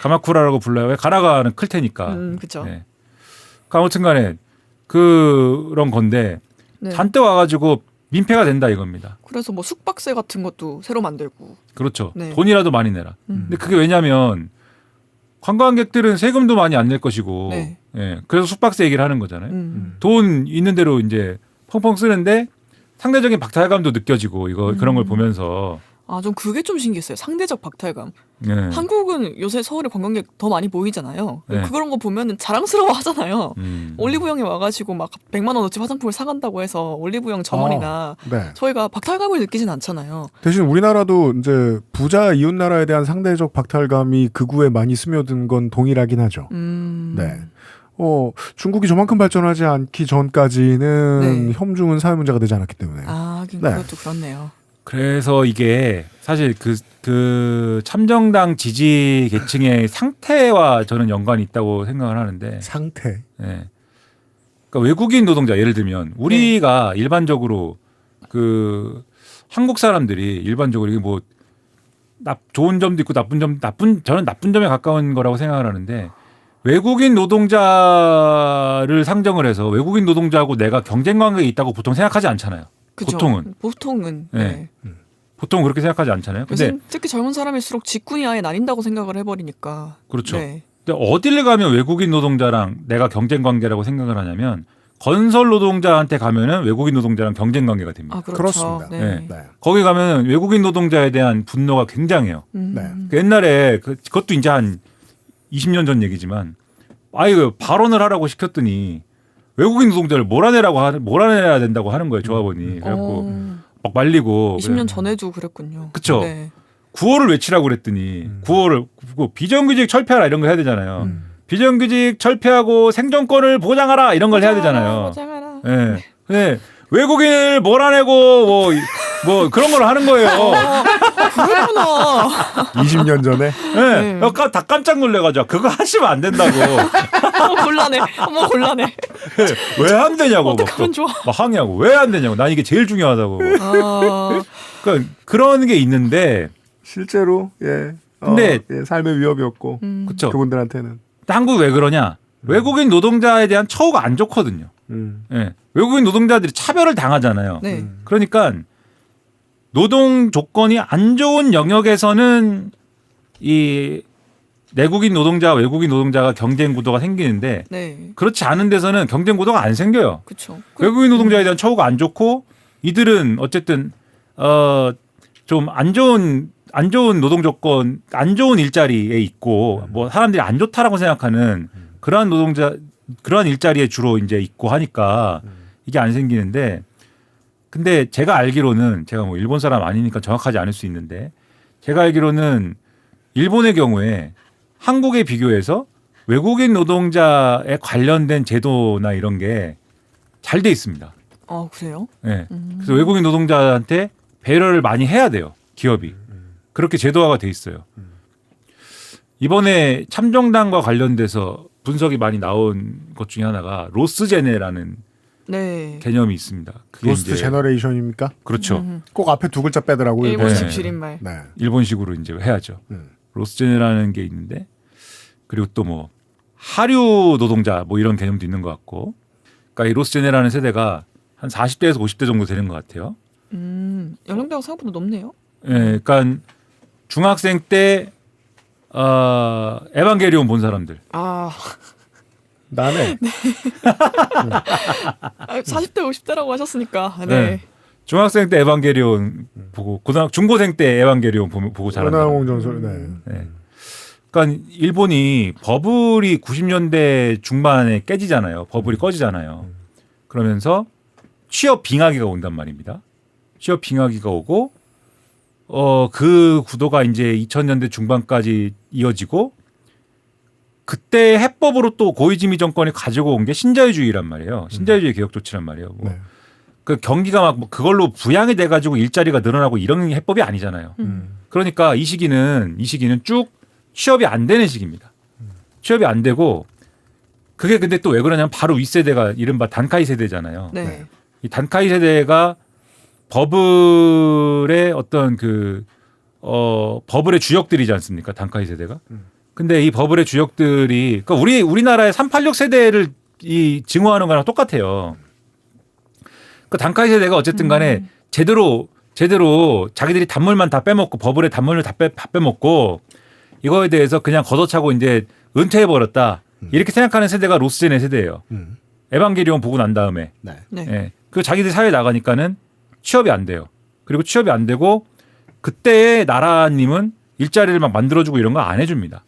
가마쿠라라고 불러야. 왜 가나가는 클 테니까. 그렇죠. 네. 아무튼간에 그런 건데 네. 잔뜩 와가지고 민폐가 된다 이겁니다. 그래서 뭐 숙박세 같은 것도 새로 만들고. 그렇죠. 네. 돈이라도 많이 내라. 근데 그게 왜냐면 관광객들은 세금도 많이 안 낼 것이고, 네. 예, 그래서 숙박세 얘기를 하는 거잖아요. 돈 있는 대로 이제 펑펑 쓰는데 상대적인 박탈감도 느껴지고 그런 걸 보면서. 아, 좀 그게 좀 신기했어요. 상대적 박탈감. 네. 한국은 요새 서울에 관광객 더 많이 보이잖아요. 네. 그런 거 보면은 자랑스러워 하잖아요. 음. 올리브영에 와가지고 막 100만 원어치 화장품을 사간다고 해서 올리브영 점원이나 네. 저희가 박탈감을 느끼진 않잖아요. 대신 우리나라도 이제 부자 이웃 나라에 대한 상대적 박탈감이 극우에 많이 스며든 건 동일하긴 하죠. 네. 중국이 저만큼 발전하지 않기 전까지는 네. 혐중은 사회 문제가 되지 않았기 때문에. 아, 네. 그것도 그렇네요. 그래서 이게 사실 그 참정당 지지 계층의 상태와 저는 연관이 있다고 생각을 하는데. 상태. 네. 그러니까 외국인 노동자 예를 들면 우리가 일반적으로 그 한국 사람들이 일반적으로 이게 뭐 좋은 점도 있고 저는 나쁜 점에 가까운 거라고 생각을 하는데 외국인 노동자를 상정을 해서 외국인 노동자하고 내가 경쟁 관계에 있다고 보통 생각하지 않잖아요. 그죠? 보통은. 네. 보통 그렇게 생각하지 않잖아요. 근데 요즘 특히 젊은 사람일수록 직군이 아예 나뉜다고 생각을 해버리니까. 그렇죠. 네. 근데 어딜 가면 외국인 노동자랑 내가 경쟁 관계라고 생각을 하냐면 건설 노동자한테 가면은 외국인 노동자랑 경쟁 관계가 됩니다. 아, 그렇죠. 그렇습니다. 네. 네. 거기 가면 외국인 노동자에 대한 분노가 굉장해요. 네. 그 옛날에 그것도 이제 한 20년 전 얘기지만 아유 발언을 하라고 시켰더니 외국인 노동자를 몰아내야 된다고 하는 거예요. 조합원이. 그래갖고 막 말리고. 20년 전에도 그랬군요. 그쵸. 네. 구호를 외치라고 그랬더니 구호를 비정규직 철폐하라 이런 거 해야 되잖아요. 비정규직 철폐하고 생존권을 보장하라 이런 걸 해야 되잖아요. 보장하라. 예. 네. 외국인을 몰아내고 뭐 그런 걸 하는 거예요. 그렇구나. 20년 전에. 네. 네. 다 깜짝 놀래가지고 그거 하시면 안 된다고. 곤란해. 곤란해. 왜 안 되냐고. 어떡하면 좋아. 막 항의하고 왜 안 되냐고. 난 이게 제일 중요하다고. 아, 그러니까 그런 게 있는데 실제로 근데 삶의 위협이었고 그쵸. 그분들한테는. 한국 왜 그러냐? 외국인 노동자에 대한 처우가 안 좋거든요. 예. 외국인 노동자들이 차별을 당하잖아요. 네. 그러니까 노동 조건이 안 좋은 영역에서는 이 내국인 노동자, 외국인 노동자가 경쟁 구도가 생기는데 네. 그렇지 않은 데서는 경쟁 구도가 안 생겨요. 그렇죠. 외국인 노동자에 대한 처우가 안 좋고 이들은 어쨌든 좀 안 좋은 노동 조건, 안 좋은 일자리에 있고 뭐 사람들이 안 좋다라고 생각하는 그러한 일자리에 주로 이제 있고 하니까 이게 안 생기는데 근데 제가 알기로는 제가 뭐 일본 사람 아니니까 정확하지 않을 수 있는데 제가 알기로는 일본의 경우에 한국에 비교해서 외국인 노동자에 관련된 제도나 이런 게 잘 돼 있습니다. 그래요? 네. 그래서 외국인 노동자한테 배려를 많이 해야 돼요. 기업이. 그렇게 제도화가 돼 있어요. 이번에 참정당과 관련돼서 분석이 많이 나온 것 중에 하나가 로스제네라는 네. 개념이 있습니다. 그게 로스트 이제 제너레이션입니까? 그렇죠. 꼭 앞에 두 글자 빼더라고요. 일본식 네. 줄임말. 네. 일본식으로 이제 해야죠. 로스제네라는 게 있는데 그리고 또 뭐 하류 노동자 뭐 이런 개념도 있는 것 같고 그러니까 이 로스제네라는 세대가 한 40대에서 50대 정도 되는 것 같아요. 연령대가 생각보다 높네요. 예, 그러니까 중학생 때 에반게리온 본 사람들. 아, 나네. 40대 50대라고 하셨으니까. 네. 네. 중학생 때 에반게리온 보고 중고생 때 에반게리온 보고 자란 사람. 은하공 전설. 네. 네. 그러니까 일본이 버블이 90년대 중반에 깨지잖아요. 버블이 꺼지잖아요. 그러면서 취업 빙하기가 온단 말입니다. 취업 빙하기가 오고 그 구도가 이제 2000년대 중반까지 이어지고 그때 해법으로 또 고이즈미 정권이 가지고 온 게 신자유주의란 말이에요. 신자유주의 개혁 조치란 말이에요. 뭐. 네. 그 경기가 막 그걸로 부양이 돼가지고 일자리가 늘어나고 이런 해법이 아니잖아요. 그러니까 이 시기는 쭉 취업이 안 되는 시기입니다. 취업이 안 되고 그게 근데 또 왜 그러냐면 바로 윗세대가 이른바 단카이 세대잖아요. 네. 이 단카이 세대가 버블의 어떤 버블의 주역들이지 않습니까? 단카이 세대가. 근데 이 버블의 주역들이 그러니까 우리나라의 386 세대를 증오하는 거랑 똑같아요. 그 단카이 세대가 어쨌든 간에 제대로 자기들이 단물만 다 빼먹고 버블의 단물을 다 빼먹고 이거에 대해서 그냥 걷어차고 이제 은퇴해 버렸다. 이렇게 생각하는 세대가 로스제네 세대예요. 에반게리온 보고 난 다음에. 네. 네. 예. 그 자기들 사회에 나가니까는 취업이 안 돼요. 그리고 취업이 안 되고 그때의 나라님은 일자리를 막 만들어주고 이런 거 안 해줍니다.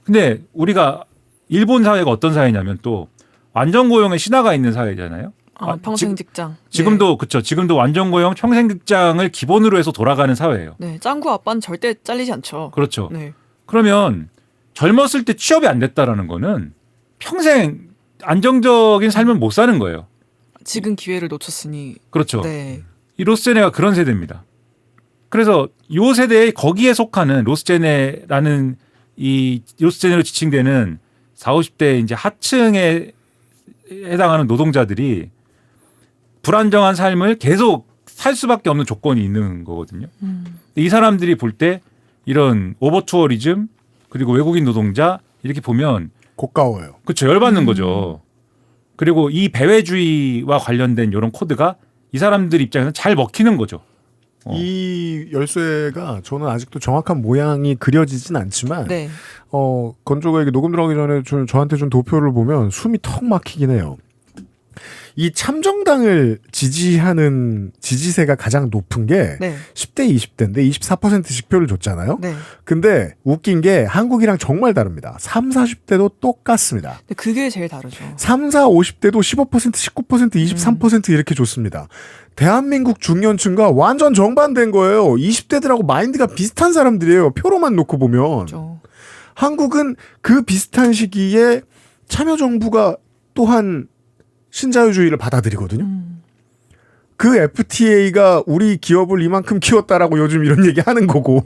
근데 우리가 일본 사회가 어떤 사회냐면 또 완전 고용의 신화가 있는 사회잖아요. 평생 직장. 지금도 그렇죠. 지금도 완전 고용 평생 직장을 기본으로 해서 돌아가는 사회예요. 네. 짱구 아빠는 절대 잘리지 않죠. 그렇죠. 네. 그러면 젊었을 때 취업이 안 됐다라는 거는 평생 안정적인 삶을 못 사는 거예요. 지금 기회를 놓쳤으니. 그렇죠. 네. 이 로스제네가 그런 세대입니다. 그래서 이 세대에 거기에 속하는 로스제네라는 이 로스제네로 지칭되는 40, 50대 이제 하층에 해당하는 노동자들이 불안정한 삶을 계속 살 수밖에 없는 조건이 있는 거거든요. 이 사람들이 볼 때 이런 오버투어리즘 그리고 외국인 노동자 이렇게 보면 고가워요. 그렇죠. 열받는 거죠. 그리고 이 배회주의와 관련된 이런 코드가 이 사람들 입장에서 잘 먹히는 거죠. 이 열쇠가 저는 아직도 정확한 모양이 그려지진 않지만 네. 건조가 녹음 들어가기 전에 저한테 준 도표를 보면 숨이 턱 막히긴 해요. 이 참정당을 지지하는 지지세가 가장 높은 게 네. 10대, 20대인데 24%씩 표를 줬잖아요. 네. 근데 웃긴 게 한국이랑 정말 다릅니다. 3, 40대도 똑같습니다. 근데 그게 제일 다르죠. 3, 4, 50대도 15%, 19%, 23% 이렇게 줬습니다. 대한민국 중년층과 완전 정반대인 거예요. 20대들하고 마인드가 비슷한 사람들이에요. 표로만 놓고 보면. 그렇죠. 한국은 그 비슷한 시기에 참여정부가 또한 신자유주의를 받아들이거든요. 그 FTA가 우리 기업을 이만큼 키웠다라고 요즘 이런 얘기 하는 거고.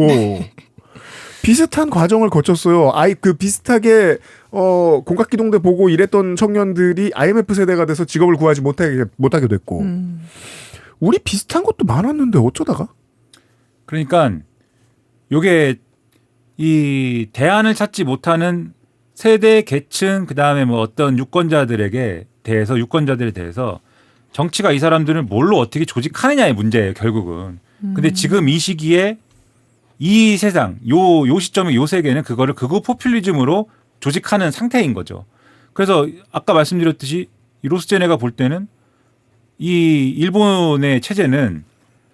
비슷한 과정을 거쳤어요. 비슷하게 공각기동대 보고 일했던 청년들이 IMF 세대가 돼서 직업을 구하지 못하게 됐고. 우리 비슷한 것도 많았는데 어쩌다가? 그러니까 요게 이 대안을 찾지 못하는 세대 계층 그다음에 뭐 어떤 유권자들에 대해서 정치가 이 사람들을 뭘로 어떻게 조직하느냐의 문제예요, 결국은. 근데 지금 이 시기에 이 세상 요 시점에 요 세계는 그거를 극우 포퓰리즘으로 조직하는 상태인 거죠. 그래서 아까 말씀드렸듯이 이 로스제네가 볼 때는 이 일본의 체제는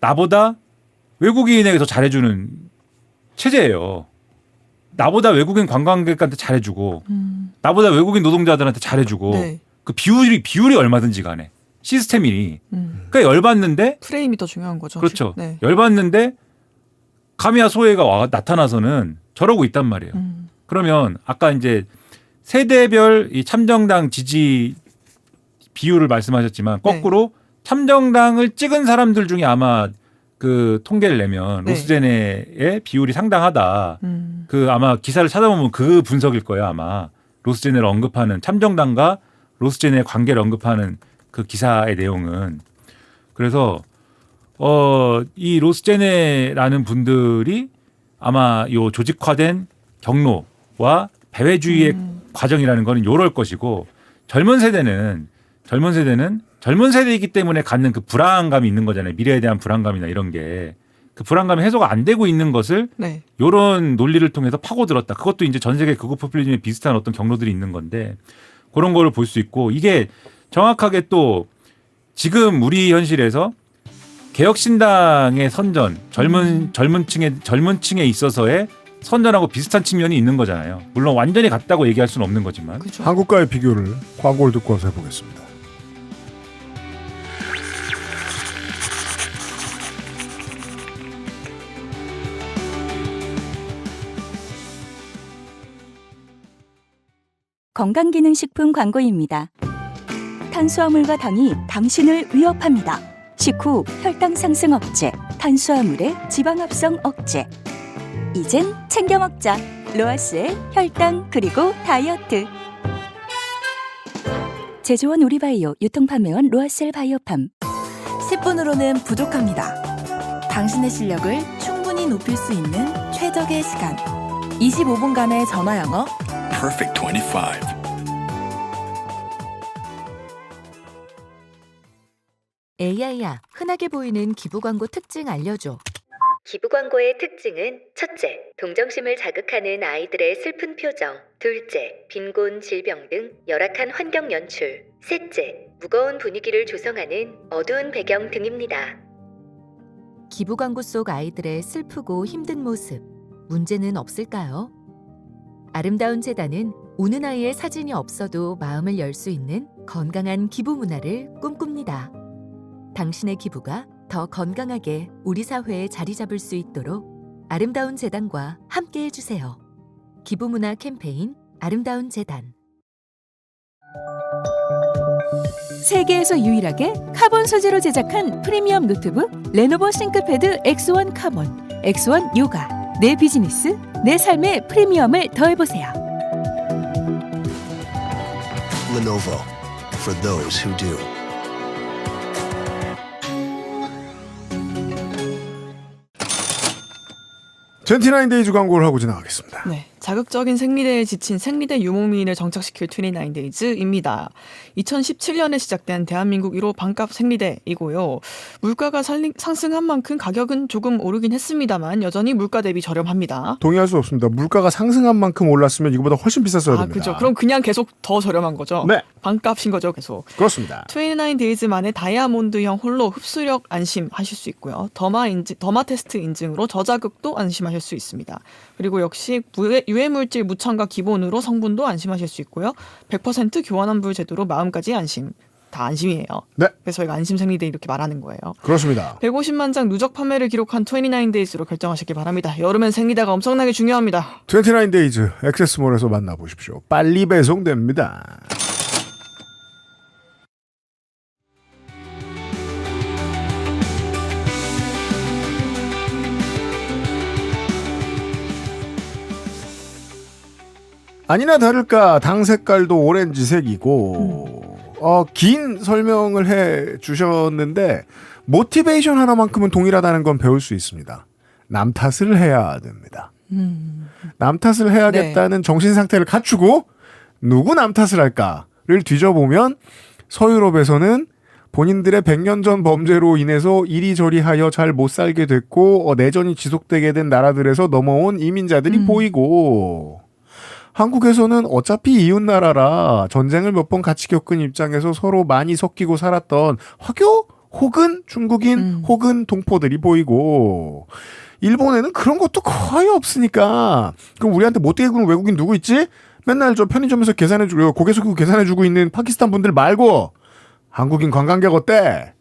나보다 외국인에게 더 잘해주는 체제예요. 나보다 외국인 관광객한테 잘해주고 나보다 외국인 노동자들한테 잘해주고 네. 그 비율이 얼마든지 간에 시스템이 그러니까 열받는데 프레임이 더 중요한 거죠. 그렇죠. 네. 열받는데 카미야 소에가 나타나서는 저러고 있단 말이에요. 그러면 아까 이제 세대별 이 참정당 지지 비율을 말씀하셨지만 거꾸로 참정당을 찍은 사람들 중에 아마 그 통계를 내면 네. 로스제네의 비율이 상당하다. 그 아마 기사를 찾아보면 그 분석일 거예요. 아마 로스제네를 언급하는 참정당과 로스제네의 관계를 언급하는 그 기사의 내용은. 그래서 이 로스제네라는 분들이 아마 요 조직화된 경로와 배회주의의 과정이라는 거는 요럴 것이고 젊은 세대는 젊은 세대이기 때문에 갖는 그 불안감이 있는 거잖아요. 미래에 대한 불안감이나 이런 게. 그 불안감이 해소가 안 되고 있는 것을 네. 이런 논리를 통해서 파고들었다. 그것도 이제 전 세계 극우 포퓰리즘에 비슷한 어떤 경로들이 있는 건데 그런 거를 볼 수 있고 이게 정확하게 또 지금 우리 현실에서 개혁신당의 선전, 젊은 층에 있어서의 선전하고 비슷한 측면이 있는 거잖아요. 물론 완전히 같다고 얘기할 수는 없는 거지만. 그렇죠. 한국과의 비교를 광고를 듣고 와서 해보겠습니다. 건강기능식품 광고입니다. 탄수화물과 당이 당신을 위협합니다. 식후 혈당 상승 억제, 탄수화물의 지방 합성 억제. 이젠 챙겨 먹자. 로아스의 혈당 그리고 다이어트. 제조원 우리바이오, 유통판매원 로아셀 바이오팜. 10분으로는 부족합니다. 당신의 실력을 충분히 높일 수 있는 최적의 시간. 25분간의 전화 영어. Perfect 25. AI야, 흔하게 보이는 기부 광고 특징 알려줘. 기부 광고의 특징은 첫째, 동정심을 자극하는 아이들의 슬픈 표정. 둘째, 빈곤, 질병 등 열악한 환경 연출. 셋째, 무거운 분위기를 조성하는 어두운 배경 등입니다. 기부 광고 속 아이들의 슬프고 힘든 모습, 문제는 없을까요? 아름다운 재단은 우는 아이의 사진이 없어도 마음을 열 수 있는 건강한 기부 문화를 꿈꿉니다. 당신의 기부가 더 건강하게 우리 사회에 자리 잡을 수 있도록 아름다운 재단과 함께 해주세요. 기부 문화 캠페인 아름다운 재단. 세계에서 유일하게 카본 소재로 제작한 프리미엄 노트북 레노버 싱크패드 X1 카본, X1 요가. 내 비즈니스, 내 삶의 프리미엄을 더해보세요. Lenovo for those who do. 젠티나인데이즈 광고를 하고 지나가겠습니다. 네, 자극적인 생리대에 지친 생리대 유목민을 정착시킬 29데이즈입니다. 2017년에 시작된 대한민국 1호 반값 생리대이고요. 물가가 상승한 만큼 가격은 조금 오르긴 했습니다만 여전히 물가 대비 저렴합니다. 동의할 수 없습니다. 물가가 상승한 만큼 올랐으면 이거보다 훨씬 비쌌어야 됩니다. 그렇죠. 그럼 그냥 계속 더 저렴한 거죠? 네. 반값인 거죠, 계속. 그렇습니다. 29데이즈만의 다이아몬드형 홀로 흡수력 안심하실 수 있고요. 더마 테스트 인증으로 저자극도 안심하실 수 있습니다. 그리고 역시 유해물질 무첨가 기본으로 성분도 안심하실 수 있고요. 100% 교환환불 제도로 마음까지 안심. 다 안심이에요. 네. 그래서 저희가 안심 생리대 이렇게 말하는 거예요. 그렇습니다. 150만 장 누적 판매를 기록한 29데이즈로 결정하시기 바랍니다. 여름엔 생리대가 엄청나게 중요합니다. 29데이즈 액세스몰에서 만나보십시오. 빨리 배송됩니다. 아니나 다를까 당 색깔도 오렌지색이고 긴 설명을 해 주셨는데 모티베이션 하나만큼은 동일하다는 건 배울 수 있습니다. 남 탓을 해야 됩니다. 남 탓을 해야겠다는 정신 상태를 갖추고 누구 남 탓을 할까를 뒤져보면 서유럽에서는 본인들의 100년 전 범죄로 인해서 이리저리 하여 잘 못 살게 됐고 내전이 지속되게 된 나라들에서 넘어온 이민자들이 보이고 한국에서는 어차피 이웃나라라 전쟁을 몇 번 같이 겪은 입장에서 서로 많이 섞이고 살았던 화교 혹은 중국인 혹은 동포들이 보이고 일본에는 그런 것도 거의 없으니까 그럼 우리한테 못되게 구는 외국인 누구 있지? 맨날 저 편의점에서 계산해주고 고개 숙이고 계산해주고 있는 파키스탄 분들 말고 한국인 관광객 어때?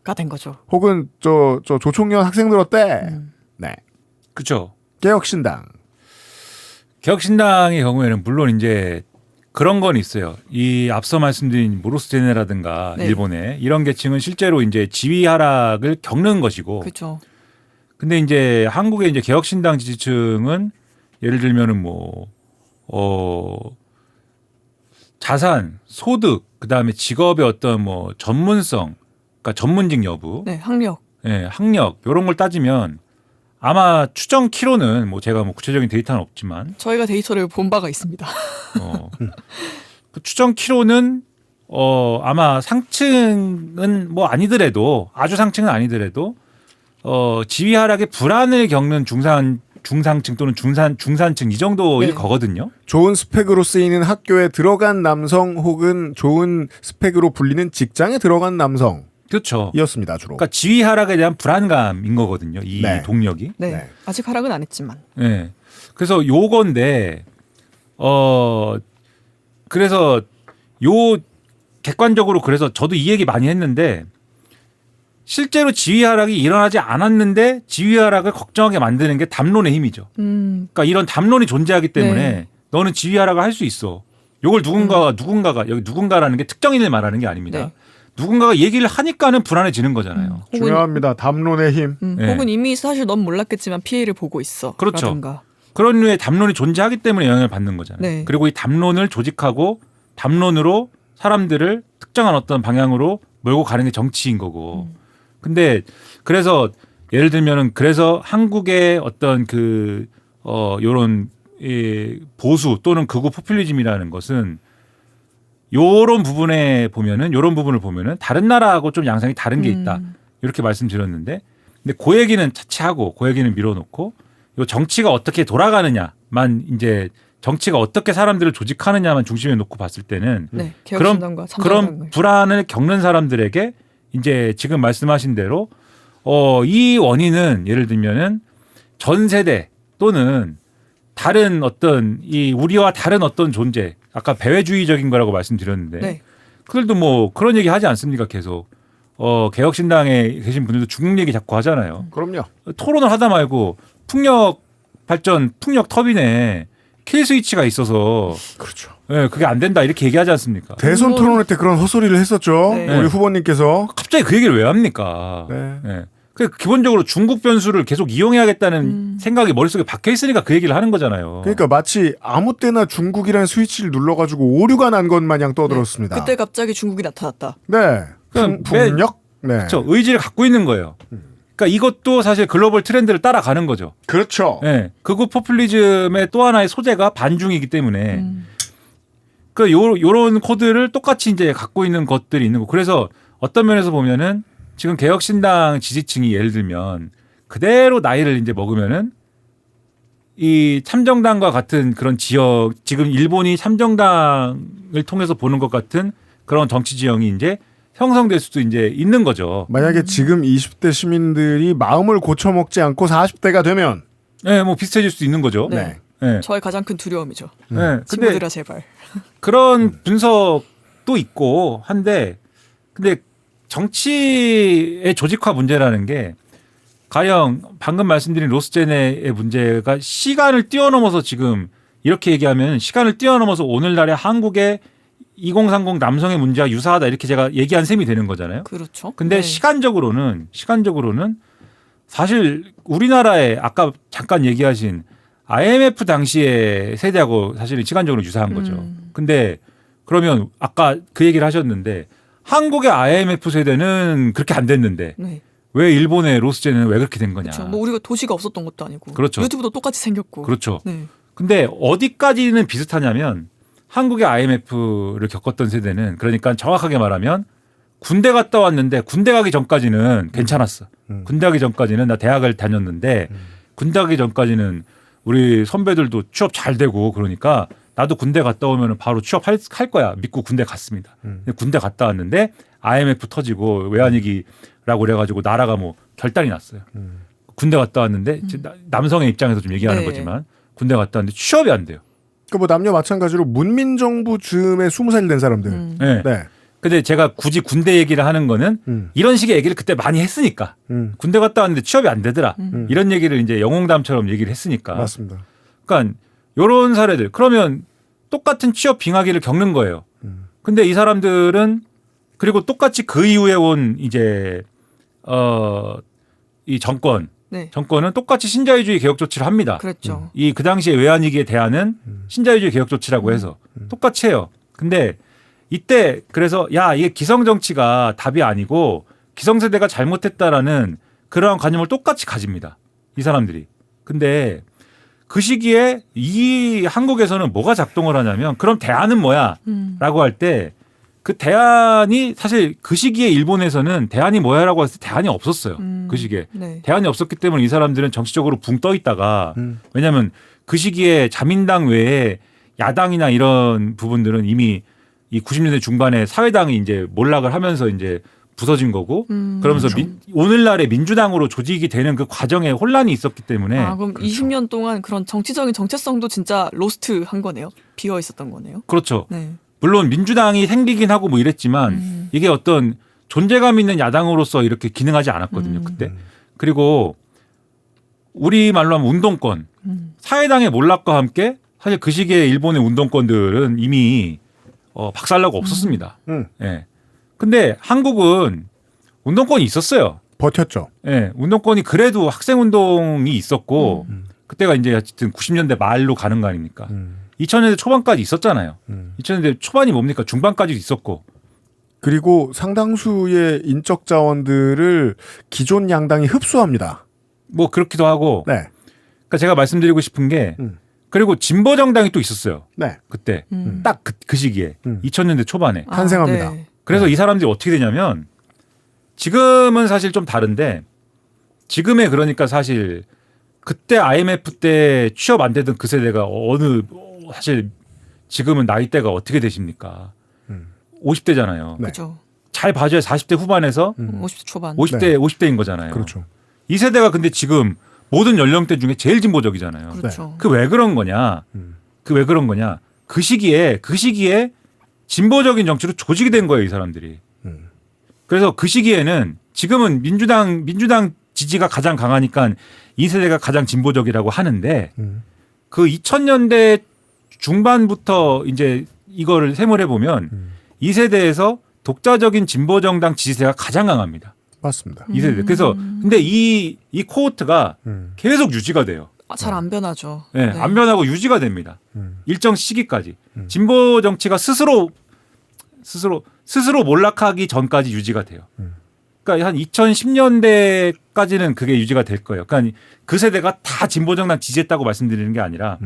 가 된 거죠. 혹은 저 조총련 학생들 어때? 네. 그렇죠. 개혁신당의 경우에는 물론 이제 그런 건 있어요. 이 앞서 말씀드린 모로스제네라든가 네. 일본의 이런 계층은 실제로 이제 지위 하락을 겪는 것이고. 그렇죠. 근데 이제 한국의 이제 개혁신당 지지층은 예를 들면은 자산, 소득, 그다음에 직업의 어떤 전문성, 그러니까 전문직 여부, 네, 학력, 학력 이런 걸 따지면 아마 추정 키로는 제가 구체적인 데이터는 없지만 저희가 데이터를 본 바가 있습니다. 그 추정 키로는 아마 상층은 아니더라도 아주 상층은 아니더라도 지위 하락의 불안을 겪는 중상층 또는 중산층 이 정도일 거거든요. 좋은 스펙으로 쓰이는 학교에 들어간 남성 혹은 좋은 스펙으로 불리는 직장에 들어간 남성. 그렇죠. 이었습니다, 주로. 그러니까 지위 하락에 대한 불안감인 거거든요. 이 동력이. 네. 아직 하락은 안 했지만. 네. 그래서 요건데 그래서 객관적으로 그래서 저도 이 얘기 많이 했는데 실제로 지위 하락이 일어나지 않았는데 지위 하락을 걱정하게 만드는 게 담론의 힘이죠. 그러니까 이런 담론이 존재하기 때문에 너는 지위 하락을 할 수 있어. 요걸 누군가가 여기 누군가라는 게 특정인을 말하는 게 아닙니다. 누군가가 얘기를 하니까는 불안해지는 거잖아요. 중요합니다. 담론의 힘. 혹은 이미 사실 넌 몰랐겠지만 피해를 보고 있어. 그렇죠. 라든가. 그런 류의 담론이 존재하기 때문에 영향을 받는 거잖아요. 그리고 이 담론을 조직하고 담론으로 사람들을 특정한 어떤 방향으로 몰고 가는 게 정치인 거고. 근데 그래서 예를 들면은 그래서 한국의 어떤 요런 보수 또는 극우 포퓰리즘이라는 것은 요런 부분을 보면은 다른 나라하고 좀 양상이 다른 게 있다. 이렇게 말씀드렸는데 근데 그 얘기는 차치하고 그 얘기는 밀어놓고 요 정치가 어떻게 돌아가느냐만 이제 정치가 어떻게 사람들을 조직하느냐만 중심에 놓고 봤을 때는 그런 불안을 겪는 사람들에게 이제 지금 말씀하신 대로 이 원인은 예를 들면은 전 세대 또는 다른 어떤 우리와 다른 어떤 존재 아까 배회주의적인 거라고 말씀드렸는데 그들도 그런 얘기 하지 않습니까? 계속 개혁신당에 계신 분들도 중국 얘기 자꾸 하잖아요. 그럼요. 토론을 하다 말고 풍력 터빈에 킬 스위치가 있어서 그렇죠. 네, 그게 안 된다 이렇게 얘기하지 않습니까? 대선 토론회 때 그런 헛소리를 했었죠. 우리 후보님께서. 갑자기 그 얘기를 왜 합니까? 네. 기본적으로 중국 변수를 계속 이용해야겠다는 생각이 머릿속에 박혀 있으니까 그 얘기를 하는 거잖아요. 그러니까 마치 아무 때나 중국이라는 스위치를 눌러가지고 오류가 난 것 마냥 떠들었습니다. 그때 갑자기 중국이 나타났다. 네. 풍력? 네. 그렇죠. 의지를 갖고 있는 거예요. 그러니까 이것도 사실 글로벌 트렌드를 따라가는 거죠. 그렇죠. 네. 극우 포퓰리즘의 또 하나의 소재가 반중이기 때문에 요런 코드를 똑같이 이제 갖고 있는 것들이 있는 거. 그래서 어떤 면에서 보면은 지금 개혁신당 지지층이 예를 들면 그대로 나이를 이제 먹으면은 이 참정당과 같은 그런 지역 지금 일본이 참정당을 통해서 보는 것 같은 그런 정치 지형이 이제 형성될 수도 이제 있는 거죠. 만약에 지금 20대 시민들이 마음을 고쳐먹지 않고 40대가 되면 비슷해질 수도 있는 거죠. 네. 저의 가장 큰 두려움이죠. 친구들아 제발. 그런 분석도 있고 한데 근데 정치의 조직화 문제라는 게 가령 방금 말씀드린 로스제네의 문제가 시간을 뛰어넘어서 지금 이렇게 얘기하면 시간을 뛰어넘어서 오늘날의 한국의 2030 남성의 문제와 유사하다 이렇게 제가 얘기한 셈이 되는 거잖아요. 그렇죠. 근데 시간적으로는 사실 우리나라의 아까 잠깐 얘기하신 IMF 당시의 세대하고 사실은 시간적으로 유사한 거죠. 근데 그러면 아까 그 얘기를 하셨는데 한국의 IMF 세대는 그렇게 안 됐는데 왜 일본의 로스제는 왜 그렇게 된 거냐. 그렇죠. 우리가 도시가 없었던 것도 아니고. 그렇죠. 유튜브도 똑같이 생겼고. 그렇죠. 근데 어디까지는 비슷하냐면 한국의 IMF를 겪었던 세대는 그러니까 정확하게 말하면 군대 갔다 왔는데 군대 가기 전까지는 괜찮았어. 군대 가기 전까지는 나 대학을 다녔는데 군대 가기 전까지는 우리 선배들도 취업 잘 되고 그러니까 나도 군대 갔다 오면 바로 취업할 거야. 믿고 군대 갔습니다. 군대 갔다 왔는데 IMF 터지고 외환위기라고 그래가지고 나라가 결단이 났어요. 군대 갔다 왔는데 남성의 입장에서 좀 얘기하는 거지만 군대 갔다 왔는데 취업이 안 돼요. 그러니까 남녀 마찬가지로 문민정부 즈음에 20살 된 사람들. 네. 근데 제가 굳이 군대 얘기를 하는 거는 이런 식의 얘기를 그때 많이 했으니까 군대 갔다 왔는데 취업이 안 되더라. 이런 얘기를 이제 영웅담처럼 얘기를 했으니까. 맞습니다. 그러니까 이런 사례들 그러면 똑같은 취업 빙하기를 겪는 거예요. 근데 이 사람들은 그리고 똑같이 그 이후에 온 이제 이 정권 네. 정권은 똑같이 신자유주의 개혁 조치를 합니다. 그렇죠. 그 당시에 외환위기에 대하는 신자유주의 개혁 조치라고 해서 똑같이 해요. 근데 이때 그래서 야 이게 기성정치가 답이 아니고 기성세대가 잘못했다라는 그러한 관념을 똑같이 가집니다. 이 사람들이. 근데 그 시기에 이 한국에서는 뭐가 작동을 하냐면 그럼 대안은 뭐야? 라고 할 때 그 대안이 사실 그 시기에 일본에서는 대안이 뭐야라고 했을 때 대안이 없었어요. 그 시기에. 네. 대안이 없었기 때문에 이 사람들은 정치적으로 붕 떠 있다가 왜냐하면 그 시기에 자민당 외에 야당이나 이런 부분들은 이미 이 90년대 중반에 사회당이 이제 몰락을 하면서 이제 부서진 거고 그러면서 그렇죠. 오늘날의 민주당으로 조직이 되는 그 과정에 혼란이 있었기 때문에 그럼 20년 동안 그런 정치적인 정체성도 진짜 로스트 한 거네요. 비어 있었던 거네요. 그렇죠. 네. 물론 민주당이 생기긴 하고 뭐 이랬지만 이게 어떤 존재감 있는 야당으로서 이렇게 기능하지 않았거든요. 그때. 그리고 우리말로 하면 운동권. 사회당의 몰락과 함께 사실 그 시기에 일본의 운동권들은 이미 박살나고 없었습니다. 예. 근데 한국은 운동권이 있었어요. 버텼죠. 예. 운동권이 그래도 학생 운동이 있었고 그때가 이제 하여튼 90년대 말로 가는 거 아닙니까? 2000년대 초반까지 있었잖아요. 2000년대 초반이 뭡니까? 중반까지도 있었고. 그리고 상당수의 인적 자원들을 기존 양당이 흡수합니다. 뭐 그렇기도 하고. 네. 그러니까 제가 말씀드리고 싶은 게 그리고 진보 정당이 또 있었어요. 네. 그때 딱 그 시기에 2000년대 초반에 탄생합니다. 네. 그래서 이 사람들이 어떻게 되냐면 지금은 사실 좀 다른데 지금의 그러니까 사실 그때 IMF 때 취업 안 되던 그 세대가 사실 지금은 나이대가 어떻게 되십니까? 50대잖아요. 네. 그렇죠. 잘 봐줘야 40대 후반에서 50대 초반. 50대인 거잖아요. 그렇죠. 이 세대가 근데 지금 모든 연령대 중에 제일 진보적이잖아요. 그렇죠. 그 왜 그런 거냐? 그 시기에 진보적인 정치로 조직이 된 거예요, 이 사람들이. 그래서 그 시기에는 지금은 민주당 지지가 가장 강하니까 이 세대가 가장 진보적이라고 하는데 그 2000년대 중반부터 이제 이거를 세물해 보면 이 세대에서 독자적인 진보정당 지지세가 가장 강합니다. 맞습니다. 이 세대. 그래서 근데 이 코호트가 계속 유지가 돼요. 잘 안 변하죠. 네, 네. 안 변하고 유지가 됩니다. 일정 시기까지. 진보 정치가 스스로 몰락하기 전까지 유지가 돼요. 그러니까 한 2010년대까지는 그게 유지가 될 거예요. 그러니까 그 세대가 다 진보정당 지지했다고 말씀드리는 게 아니라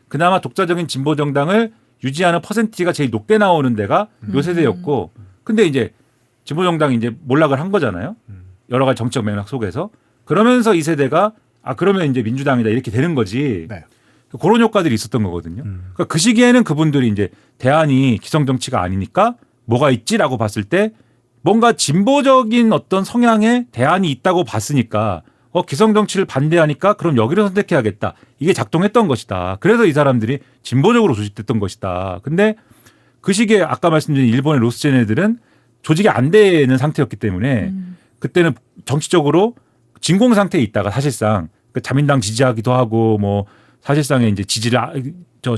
그나마 독자적인 진보정당을 유지하는 퍼센티지가 제일 높게 나오는 데가 요 세대였고 근데 이제 진보정당이 이제 몰락을 한 거잖아요. 여러 가지 정치적 맥락 속에서. 그러면서 이 세대가 그러면 이제 민주당이다 이렇게 되는 거지. 네. 그런 효과들이 있었던 거거든요. 그러니까 그 시기에는 그분들이 이제 대안이 기성정치가 아니니까 뭐가 있지라고 봤을 때 뭔가 진보적인 어떤 성향의 대안이 있다고 봤으니까 기성정치를 반대하니까 그럼 여기를 선택해야겠다. 이게 작동했던 것이다. 그래서 이 사람들이 진보적으로 조직됐던 것이다. 근데 그 시기에 아까 말씀드린 일본의 로스젠 애들은 조직이 안 되는 상태였기 때문에 그때는 정치적으로 진공 상태에 있다가 사실상 그 자민당 지지하기도 하고 뭐 사실상의 이제 지지를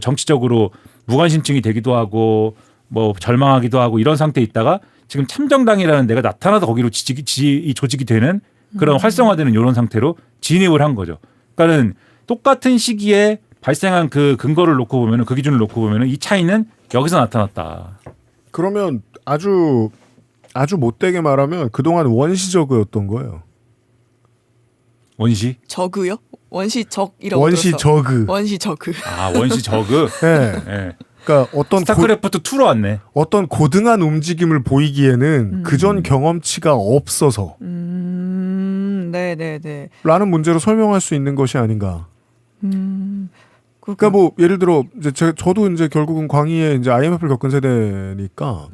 정치적으로 무관심증이 되기도 하고 뭐 절망하기도 하고 이런 상태에 있다가 지금 참정당이라는 데가 나타나서 거기로 이 조직이 되는 그런 활성화되는 이런 상태로 진입을 한 거죠. 그러니까는 똑같은 시기에 발생한 그 근거를 놓고 보면은 그 기준을 놓고 보면은 이 차이는 여기서 나타났다. 그러면 아주 못되게 말하면 그동안 원시저그였던 거예요. 원시? 저그요? 원시적이라고 원시저그. 원시저그. 원시저그? 네. 네. 그러니까 어떤 스타크래프트 2로 왔네. 어떤 고등한 움직임을 보이기에는 그전 경험치가 없어서 네네네. 라는 문제로 설명할 수 있는 것이 아닌가. 그러니까 뭐 예를 들어 이제 저도 이제 결국은 광의에 이제 IMF를 겪은 세대니까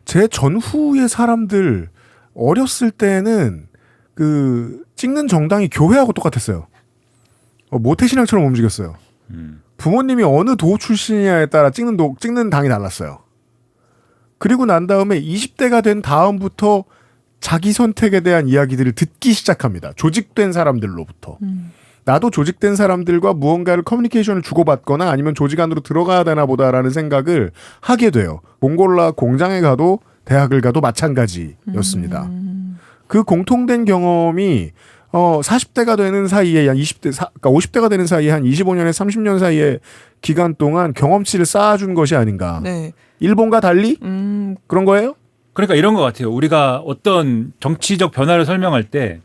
제 전후의 사람들 어렸을 때는 그 찍는 정당이 교회하고 똑같았어요. 모태신앙처럼 움직였어요. 부모님이 어느 도 출신이냐에 따라 찍는 당이 달랐어요. 그리고 난 다음에 20대가 된 다음부터 자기 선택에 대한 이야기들을 듣기 시작합니다. 조직된 사람들로부터. 나도 조직된 사람들과 무언가를 커뮤니케이션을 주고받거나 아니면 조직 안으로 들어가야 되나 보다라는 생각을 하게 돼요. 몽골라 공장에 가도 대학을 가도 마찬가지였습니다. 그 공통된 경험이 40대가 되는 사이에 한 20대, 그러니까 50대가 되는 사이에 한 25년에서 30년 사이에 기간 동안 경험치를 쌓아준 것이 아닌가. 네. 일본과 달리 그런 거예요? 그러니까 이런 것 같아요. 우리가 어떤 정치적 변화를 설명할 때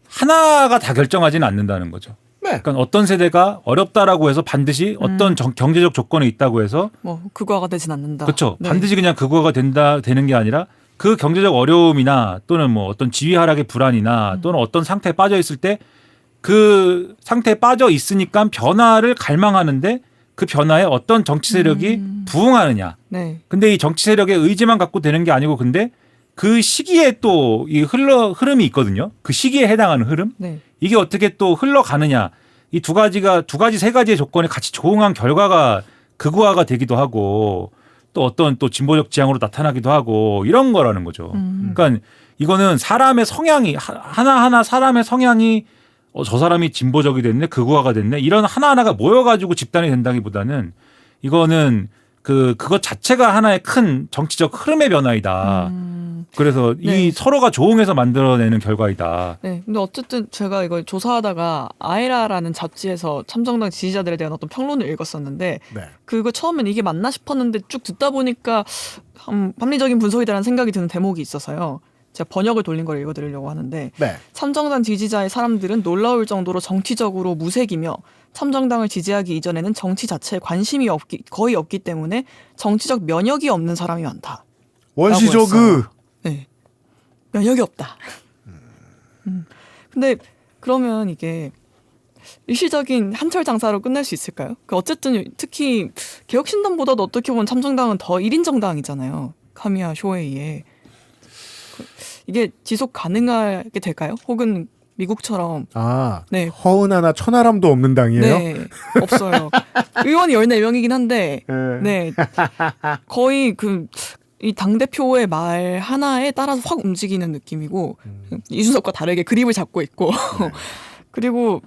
하나가 다 결정하지는 않는다는 거죠. 네. 그러니까 어떤 세대가 어렵다라고 해서 반드시 어떤 경제적 조건이 있다고 해서 뭐 극화가 되진 않는다. 그렇죠. 네. 반드시 그냥 극화가 되는 게 아니라 그 경제적 어려움이나 또는 뭐 어떤 지위 하락의 불안이나 또는 어떤 상태에 빠져 있을 때 그 상태에 빠져 있으니까 변화를 갈망하는데 그 변화에 어떤 정치 세력이 부응하느냐. 네. 근데 이 정치 세력의 의지만 갖고 되는 게 아니고 근데 그 시기에 또 이 흐름이 있거든요. 그 시기에 해당하는 흐름. 네. 이게 어떻게 또 흘러가느냐. 이 두 가지, 세 가지의 조건이 같이 조응한 결과가 극우화가 되기도 하고 또 어떤 또 진보적 지향으로 나타나기도 하고 이런 거라는 거죠. 그러니까 이거는 사람의 성향이 하나하나 사람의 성향이 저 사람이 진보적이 됐네, 극우화가 됐네 이런 하나하나가 모여가지고 집단이 된다기보다는 이거는 그것 자체가 하나의 큰 정치적 흐름의 변화이다. 그래서 네. 이 서로가 조응해서 만들어내는 결과이다. 네. 근데 어쨌든 제가 이걸 조사하다가 아에라라는 잡지에서 참정당 지지자들에 대한 어떤 평론을 읽었었는데 네. 그거 처음엔 이게 맞나 싶었는데 쭉 듣다 보니까 합리적인 분석이다라는 생각이 드는 대목이 있어서요. 제가 번역을 돌린 걸 읽어드리려고 하는데 네. 참정당 지지자의 사람들은 놀라울 정도로 정치적으로 무색이며 참정당을 지지하기 이전에는 정치 자체에 관심이 거의 없기 때문에 정치적 면역이 없는 사람이 많다. 원시적으. 네. 면역이 없다. 근데 그러면 이게 일시적인 한철 장사로 끝낼 수 있을까요? 어쨌든 특히 개혁신당보다도 어떻게 보면 참정당은 더 1인 정당이잖아요. 카미야 쇼헤이에. 이게 지속 가능하게 될까요? 혹은 미국처럼 네. 허은 하나 천하람도 없는 당이에요? 네. 없어요. 의원이 14명이긴 한데 네. 거의 이 당대표의 말 하나에 따라서 확 움직이는 느낌이고 이준석과 다르게 그립을 잡고 있고 그리고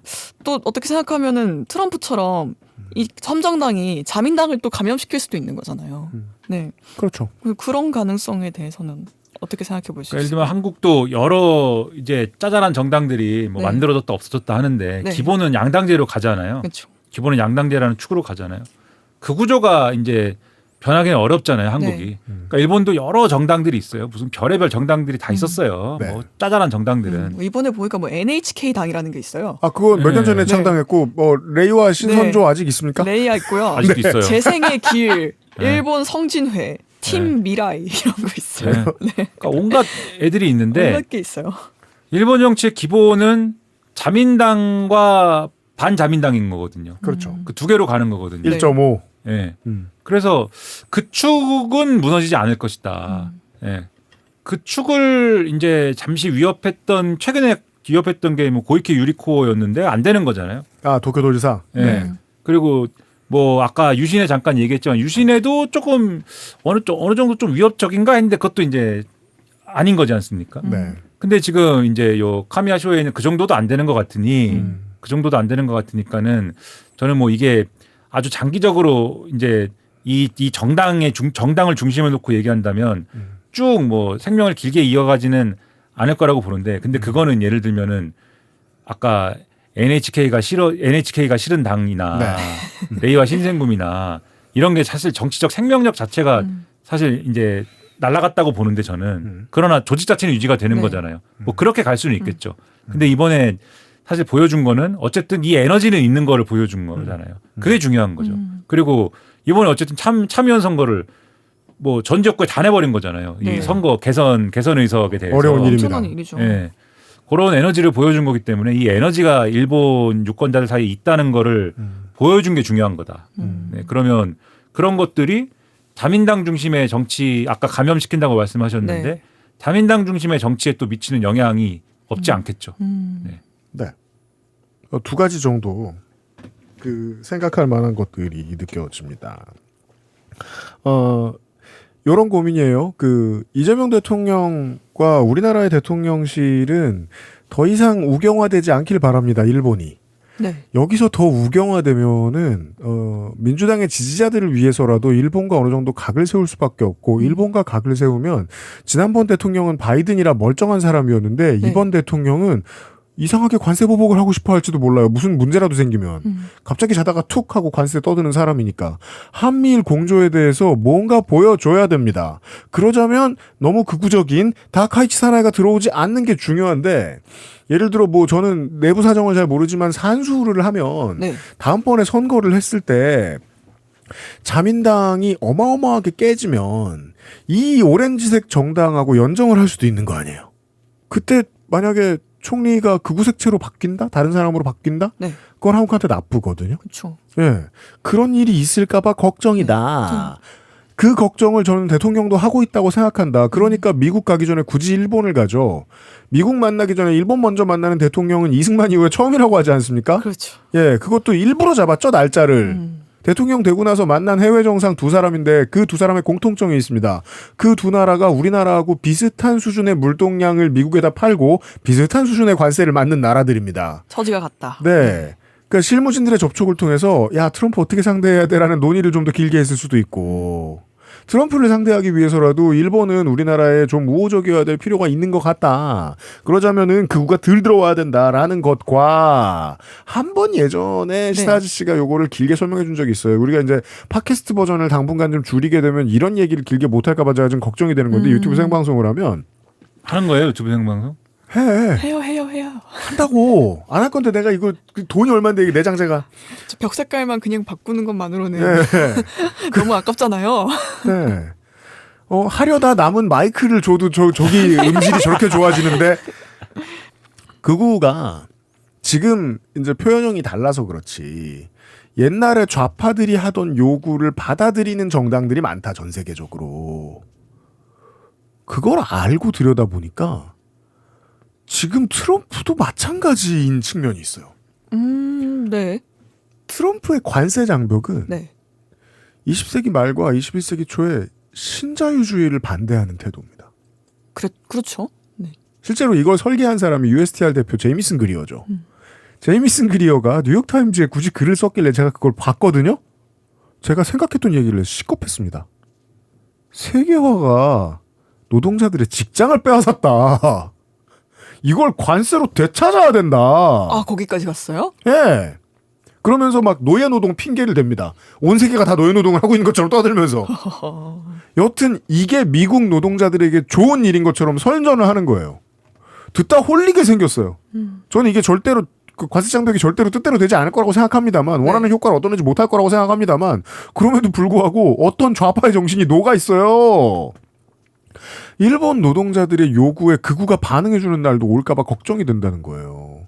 또 어떻게 생각하면은 트럼프처럼 이 참정당이 자민당을 또 감염시킬 수도 있는 거잖아요. 네. 그렇죠. 그런 가능성에 대해서는 어떻게 생각해 보시죠? 예를 들면 한국도 여러 이제 짜잘한 정당들이 뭐 네. 만들어졌다 없어졌다 하는데 네. 기본은 양당제로 가잖아요. 그렇죠. 기본은 양당제라는 축으로 가잖아요. 그 구조가 이제 변하기는 어렵잖아요, 한국이. 네. 그러니까 일본도 여러 정당들이 있어요. 무슨 별의별 정당들이 다 있었어요. 네. 뭐 짜잘한 정당들은. 이번에 보니까 뭐 NHK 당이라는 게 있어요. 그거 몇 년 전에 네. 창당했고 레이와 신선조 네. 아직 있습니까? 레이아 있고요. 아직도 있어요. 재생의 길, 네. 일본 성진회, 팀 미라이 이런 거 있어요. 네. 그러니까 온갖 애들이 있는데 온갖 게 있어요. 일본 정치의 기본은 자민당과 반자민당인 거거든요. 그렇죠. 그 두 개로 가는 거거든요. 1.5. 네. 그래서 그 축은 무너지지 않을 것이다. 네. 그 축을 이제 잠시 최근에 위협했던 게 뭐 고이케 유리코였는데 안 되는 거잖아요. 도쿄도지사. 네. 그리고 뭐 아까 유신회 잠깐 얘기했지만 유신회도 조금 어느 정도 좀 위협적인가 했는데 그것도 이제 아닌 거지 않습니까? 네. 근데 지금 이제 요 카미야 쇼에는 그 정도도 안 되는 것 같으니 그 정도도 안 되는 것 같으니까는 저는 뭐 이게 아주 장기적으로 이제 이 정당을 중심에 놓고 얘기한다면 쭉 뭐 생명을 길게 이어가지는 않을 거라고 보는데 근데 그거는 예를 들면은 아까 NHK가 싫은 당이나 레이와 신생금이나 이런 게 사실 정치적 생명력 자체가 사실 이제 날아갔다고 보는데 저는 그러나 조직 자체는 유지가 되는 네. 거잖아요. 뭐 그렇게 갈 수는 있겠죠. 근데 이번에 사실 보여준 거는 어쨌든 이 에너지는 있는 거를 보여준 거잖아요. 그게 중요한 거죠. 그리고 이번에 어쨌든 참의원 선거를 뭐 전 지역구에 다 내버린 거잖아요. 네. 이 선거 개선 의석에 대해서 어려운 일입니다. 엄청난 일이죠. 예. 그런 에너지를 보여준 거기 때문에 이 에너지가 일본 유권자들 사이에 있다는 거를 보여준 게 중요한 거다. 네. 그러면 그런 것들이 자민당 중심의 정치 아까 감염시킨다고 말씀하셨는데 네. 자민당 중심의 정치에 또 미치는 영향이 없지 않겠죠. 네. 네. 두 가지 정도 생각할 만한 것들이 느껴집니다. 요런 고민이에요. 이재명 대통령과 우리나라의 대통령실은 더 이상 우경화되지 않길 바랍니다. 일본이. 네. 여기서 더 우경화되면은 민주당의 지지자들을 위해서라도 일본과 어느 정도 각을 세울 수밖에 없고 일본과 각을 세우면 지난번 대통령은 바이든이라 멀쩡한 사람이었는데 네. 이번 대통령은 이상하게 관세 보복을 하고 싶어 할지도 몰라요. 무슨 문제라도 생기면. 갑자기 자다가 툭 하고 관세 떠드는 사람이니까. 한미일 공조에 대해서 뭔가 보여줘야 됩니다. 그러자면 너무 극우적인 다카이치 사나이가 들어오지 않는 게 중요한데 예를 들어 뭐 저는 내부 사정을 잘 모르지만 산수를 하면 네. 다음번에 선거를 했을 때 자민당이 어마어마하게 깨지면 이 오렌지색 정당하고 연정을 할 수도 있는 거 아니에요. 그때 만약에 총리가 극우색채로 바뀐다? 다른 사람으로 바뀐다? 네. 그건 한국한테 나쁘거든요. 그렇죠. 예. 그런 일이 있을까봐 걱정이다. 그 걱정을 저는 대통령도 하고 있다고 생각한다. 그러니까 미국 가기 전에 굳이 일본을 가죠. 미국 만나기 전에 일본 먼저 만나는 대통령은 이승만 이후에 처음이라고 하지 않습니까? 그렇죠. 예, 그것도 일부러 잡았죠, 날짜를. 대통령 되고 나서 만난 해외 정상 두 사람인데 그 두 사람의 공통점이 있습니다. 그 두 나라가 우리나라하고 비슷한 수준의 물동량을 미국에다 팔고 비슷한 수준의 관세를 맞는 나라들입니다. 처지가 같다. 네. 그러니까 실무진들의 접촉을 통해서 야 트럼프 어떻게 상대해야 돼라는 논의를 좀 더 길게 했을 수도 있고 트럼프를 상대하기 위해서라도 일본은 우리나라에 좀 우호적이어야 될 필요가 있는 것 같다. 그러자면은 극우가 덜 들어와야 된다라는 것과 한 번 예전에 시사 아저씨가 요거를 길게 설명해 준 적이 있어요. 우리가 이제 팟캐스트 버전을 당분간 좀 줄이게 되면 이런 얘기를 길게 못할까 봐 제가 좀 걱정이 되는 건데 유튜브 생방송을 하면 하는 거예요 유튜브 생방송? 해요. 한다고. 안 할 건데 내가 이거 돈이 얼마인데 이게 내장재가. 벽 색깔만 그냥 바꾸는 것만으로는 네. 너무 아깝잖아요. 네. 하려다 남은 마이크를 줘도 저기 음질이 저렇게 좋아지는데 극우가 지금 이제 표현형이 달라서 그렇지. 옛날에 좌파들이 하던 요구를 받아들이는 정당들이 많다 전 세계적으로. 그걸 알고 들여다보니까 지금 트럼프도 마찬가지인 측면이 있어요. 네. 트럼프의 관세 장벽은 네. 20세기 말과 21세기 초에 신자유주의를 반대하는 태도입니다. 그렇죠. 네. 실제로 이걸 설계한 사람이 USTR 대표 제이미슨 그리어죠. 제이미슨 그리어가 뉴욕타임즈에 굳이 글을 썼길래 제가 그걸 봤거든요. 제가 생각했던 얘기를 시겁했습니다. 세계화가 노동자들의 직장을 빼앗았다. 이걸 관세로 되찾아야 된다. 아, 거기까지 갔어요? 예. 그러면서 막 노예노동 핑계를 댑니다. 온 세계가 다 노예노동을 하고 있는 것처럼 떠들면서. 여튼 이게 미국 노동자들에게 좋은 일인 것처럼 선전을 하는 거예요. 듣다 홀리게 생겼어요. 저는 이게 절대로 그 관세 장벽이 절대로 뜻대로 되지 않을 거라고 생각합니다만 원하는 효과를 얻어내지 못할 거라고 생각합니다만 그럼에도 불구하고 어떤 좌파의 정신이 녹아 있어요. 일본 노동자들의 요구에 극우가 반응해주는 날도 올까봐 걱정이 된다는 거예요.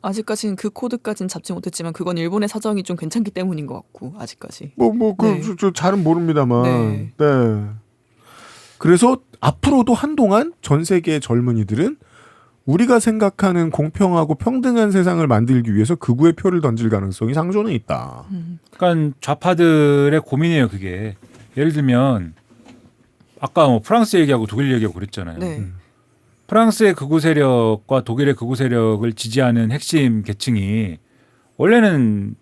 아직까지는 그 코드까지는 잡지 못했지만 그건 일본의 사정이 좀 괜찮기 때문인 것 같고 아직까지. 저 잘은 모릅니다만. 네. 그래서 앞으로도 한동안 전 세계의 젊은이들은 우리가 생각하는 공평하고 평등한 세상을 만들기 위해서 극우의 표를 던질 가능성이 상존해 있다. 그러니까 좌파들의 고민이에요 그게. 예를 들면 아까 뭐 프랑스 얘기하고 독일 얘기하고 그랬잖아요. 네. 프랑스의 극우 세력과 독일의 극우 세력을 지지하는 핵심 계층이 원래는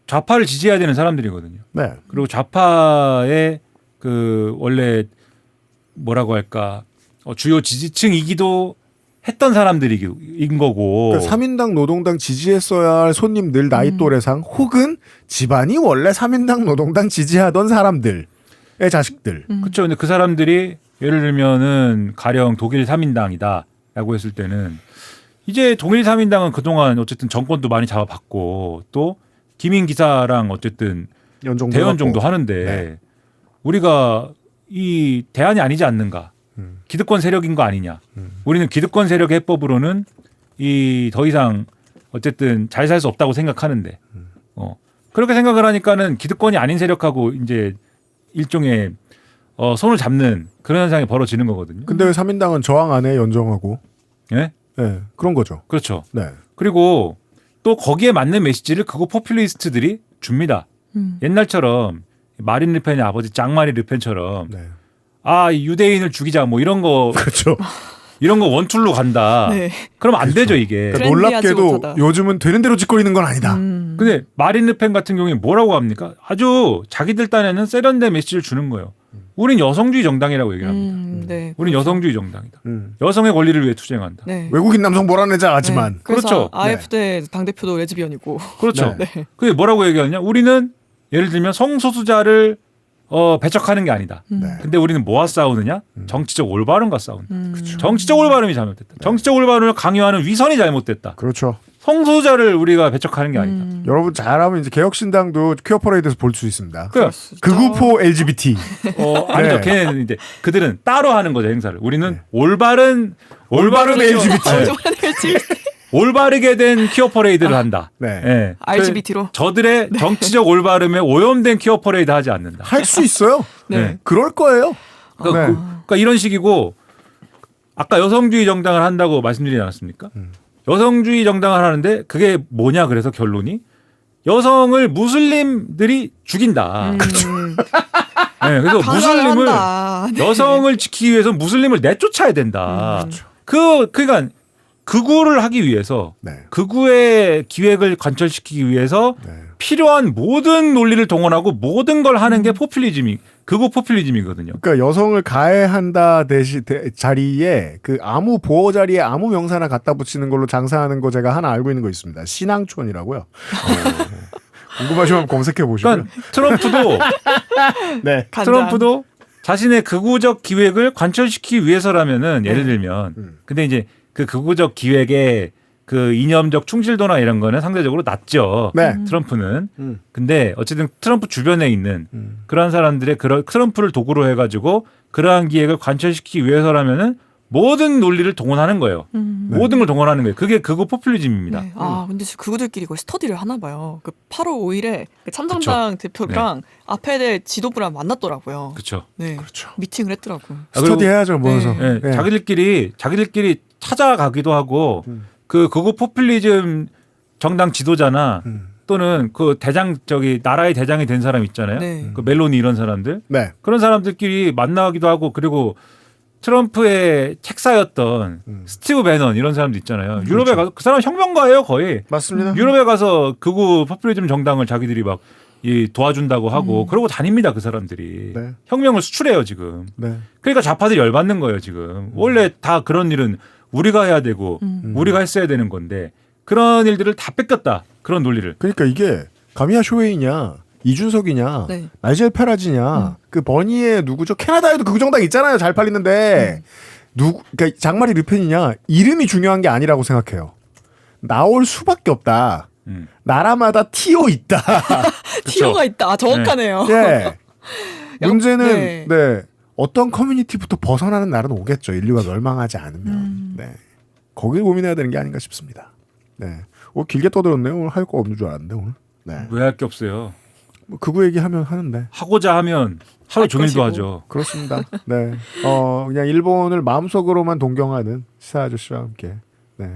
좌파를 지지해야 되는 사람들이거든요. 네. 그리고 좌파의 그 원래 뭐라고 할까 주요 지지층이기도 했던 사람들인 거고. 그러니까 3인당 노동당 지지했어야 할 손님들 나이 또래상 혹은 집안이 원래 3인당 노동당 지지하던 사람들의 자식들. 그렇죠. 근데 그 사람들이 예를 들면은 가령 독일 3인당이다라고 했을 때는 이제 독일 3인당은 그동안 어쨌든 정권도 많이 잡아봤고 또 김인 기사랑 어쨌든 대연정도 하는데 네. 우리가 이 대안이 아니지 않는가. 기득권 세력인 거 아니냐. 우리는 기득권 세력 해법으로는 이 더 이상 어쨌든 잘 살 수 없다고 생각하는데 그렇게 생각을 하니까는 기득권이 아닌 세력하고 이제 일종의 손을 잡는 그런 현상이 벌어지는 거거든요. 근데 왜 3인당은 저항 안 해 연정하고? 예? 네, 그런 거죠. 그렇죠. 네. 그리고 또 거기에 맞는 메시지를 그거 포퓰리스트들이 줍니다. 옛날처럼 마린 르펜의 아버지 짱마리 르펜처럼 아 유대인을 죽이자 뭐 이런 거 그렇죠. 이런 거 원툴로 간다. 네. 그러면 안 되죠 이게. 그러니까 놀랍게도 요즘은 되는 대로 짓거리는 건 아니다. 근데 마린 르펜 같은 경우에 뭐라고 합니까? 아주 자기들 딴에는 세련된 메시지를 주는 거예요. 우린 여성주의 정당이라고 얘기를 합니다. 네, 우린 여성주의 정당이다. 여성의 권리를 위해 투쟁한다. 네. 외국인 남성 몰아내자 하지만. 네. 그래서 그렇죠. AfD 당대표도 레즈비언이고. 그렇죠. 네. 그게 뭐라고 얘기하냐? 우리는 예를 들면 성소수자를 배척하는 게 아니다. 근데 우리는 뭐와 싸우느냐? 정치적 올바름과 싸운다. 정치적 올바름이 잘못됐다. 정치적 올바름을 강요하는 위선이 잘못됐다. 그렇죠. 성소수자를 우리가 배척하는 게 아니다. 여러분 잘하면 이제 개혁신당도 퀴어 퍼레이드에서 볼 수 있습니다. 그러니까 극우포 LGBT. 아니죠. 네. 걔네는 이제 그들은 따로 하는 거죠 행사를. 우리는 올바른 LGBT. 올바르게 된 퀴어 퍼레이드를 한다. 네. 네. RGBT로. 저들의 정치적 올바름에 오염된 퀴어 퍼레이드 하지 않는다. 할 수 있어요. 네. 그럴 거예요. 그러니까 이런 식이고 아까 여성주의 정당을 한다고 말씀드리지 않았습니까? 여성주의 정당을 하는데 그게 뭐냐 그래서 결론이 여성을 무슬림들이 죽인다. 네, 그래서 무슬림을 여성을 지키기 위해서 무슬림을 내쫓아야 된다. 그러니까 극우를 하기 위해서 극우의 기획을 관철시키기 위해서 필요한 모든 논리를 동원하고 모든 걸 하는 게 극우 포퓰리즘이거든요. 그러니까 여성을 가해한다 자리에 그 아무 보호 자리에 아무 명사나 갖다 붙이는 걸로 장사하는 거 제가 하나 알고 있는 거 있습니다. 신앙촌이라고요. 궁금하시면 검색해 보시고요. 그러니까 트럼프도 네. 트럼프도 자신의 극우적 기획을 관철시키기 위해서라면은 예를 들면 근데 이제 그 극우적 기획의 그 이념적 충실도나 이런 거는 상대적으로 낮죠. 네. 트럼프는. 근데 어쨌든 트럼프 주변에 있는 그러한 사람들의 트럼프를 도구로 해가지고 그러한 기획을 관철시키기 위해서라면은 모든 논리를 동원하는 거예요. 모든 걸 동원하는 거예요. 그게 극우 포퓰리즘입니다. 네. 근데 그분들끼리 거의 스터디를 하나 봐요. 그 8월 5일에 그 참정당 대표랑 아페드 지도부랑 만났더라고요. 그렇죠. 네. 미팅을 했더라고요. 스터디 해야죠, 모여서. 네. 네. 자기들끼리 찾아가기도 하고 그 극우 포퓰리즘 정당 지도자나 또는 그 나라의 대장이 된 사람 있잖아요. 네. 그 멜로니 이런 사람들. 네. 그런 사람들끼리 만나기도 하고 그리고 트럼프의 책사였던 스티브 배넌 이런 사람도 있잖아요. 유럽에 가서 그 사람 혁명가예요 거의. 맞습니다. 유럽에 가서 극우 포퓰리즘 정당을 자기들이 막 도와준다고 하고 그러고 다닙니다 그 사람들이. 네. 혁명을 수출해요 지금. 네. 그러니까 좌파들이 열받는 거예요 지금. 원래 다 그런 일은 우리가 해야 되고 우리가 했어야 되는 건데 그런 일들을 다 뺏겼다. 그런 논리를. 그러니까 이게 가미야 쇼웨이냐 이준석이냐 나이젤 페라지냐 그 버니의 누구죠? 캐나다에도 그 정당 있잖아요. 잘 팔리는데 그러니까 장마리 르펜이냐 이름이 중요한 게 아니라고 생각해요. 나올 수밖에 없다. 나라마다 티오 있다. 티오가 있다. 정확하네요. 네. 문제는 네. 어떤 커뮤니티부터 벗어나는 날은 오겠죠. 인류가 멸망하지 않으면. 네. 거길 고민해야 되는 게 아닌가 싶습니다. 네. 길게 떠들었네요. 오늘 할 거 없는 줄 알았는데 오늘. 네. 왜 할 게 없어요. 극우 얘기하면 하는데. 하고자 하면 하루 종일도 하죠. 그렇습니다. 네. 그냥 일본을 마음속으로만 동경하는 시사 아저씨와 함께. 네.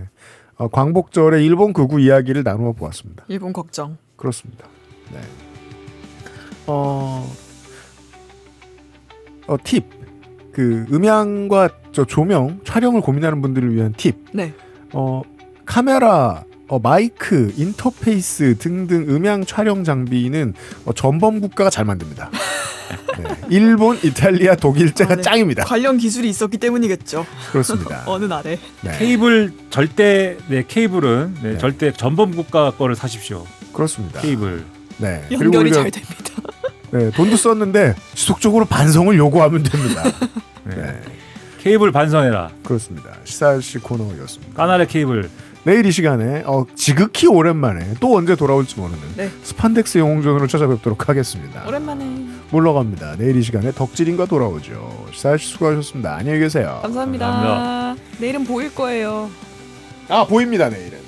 광복절에 일본 극우 이야기를 나누어 보았습니다. 일본 걱정. 그렇습니다. 네. 팁. 그 음향과 조명, 촬영을 고민하는 분들을 위한 팁. 네. 카메라, 마이크, 인터페이스 등등 음향 촬영 장비는 전범 국가가 잘 만듭니다. 네. 일본, 이탈리아, 독일제가 짱입니다. 관련 기술이 있었기 때문이겠죠. 그렇습니다. 어느 나라에. 네. 케이블은 절대 전범 국가 거를 사십시오. 그렇습니다. 케이블. 네. 연결이 잘 됩니다. 네, 돈도 썼는데 지속적으로 반성을 요구하면 됩니다. 네. 케이블 반성해라. 그렇습니다. 시사시 코너였습니다. 까나레 케이블. 내일 이 시간에 지극히 오랜만에 또 언제 돌아올지 모르는 스판덱스 영웅전으로 찾아뵙도록 하겠습니다. 오랜만에 물러갑니다. 내일 이 시간에 덕질인과 돌아오죠. 시사시 수고하셨습니다. 안녕히 계세요. 감사합니다. 내일은 보일 거예요. 보입니다. 내일은.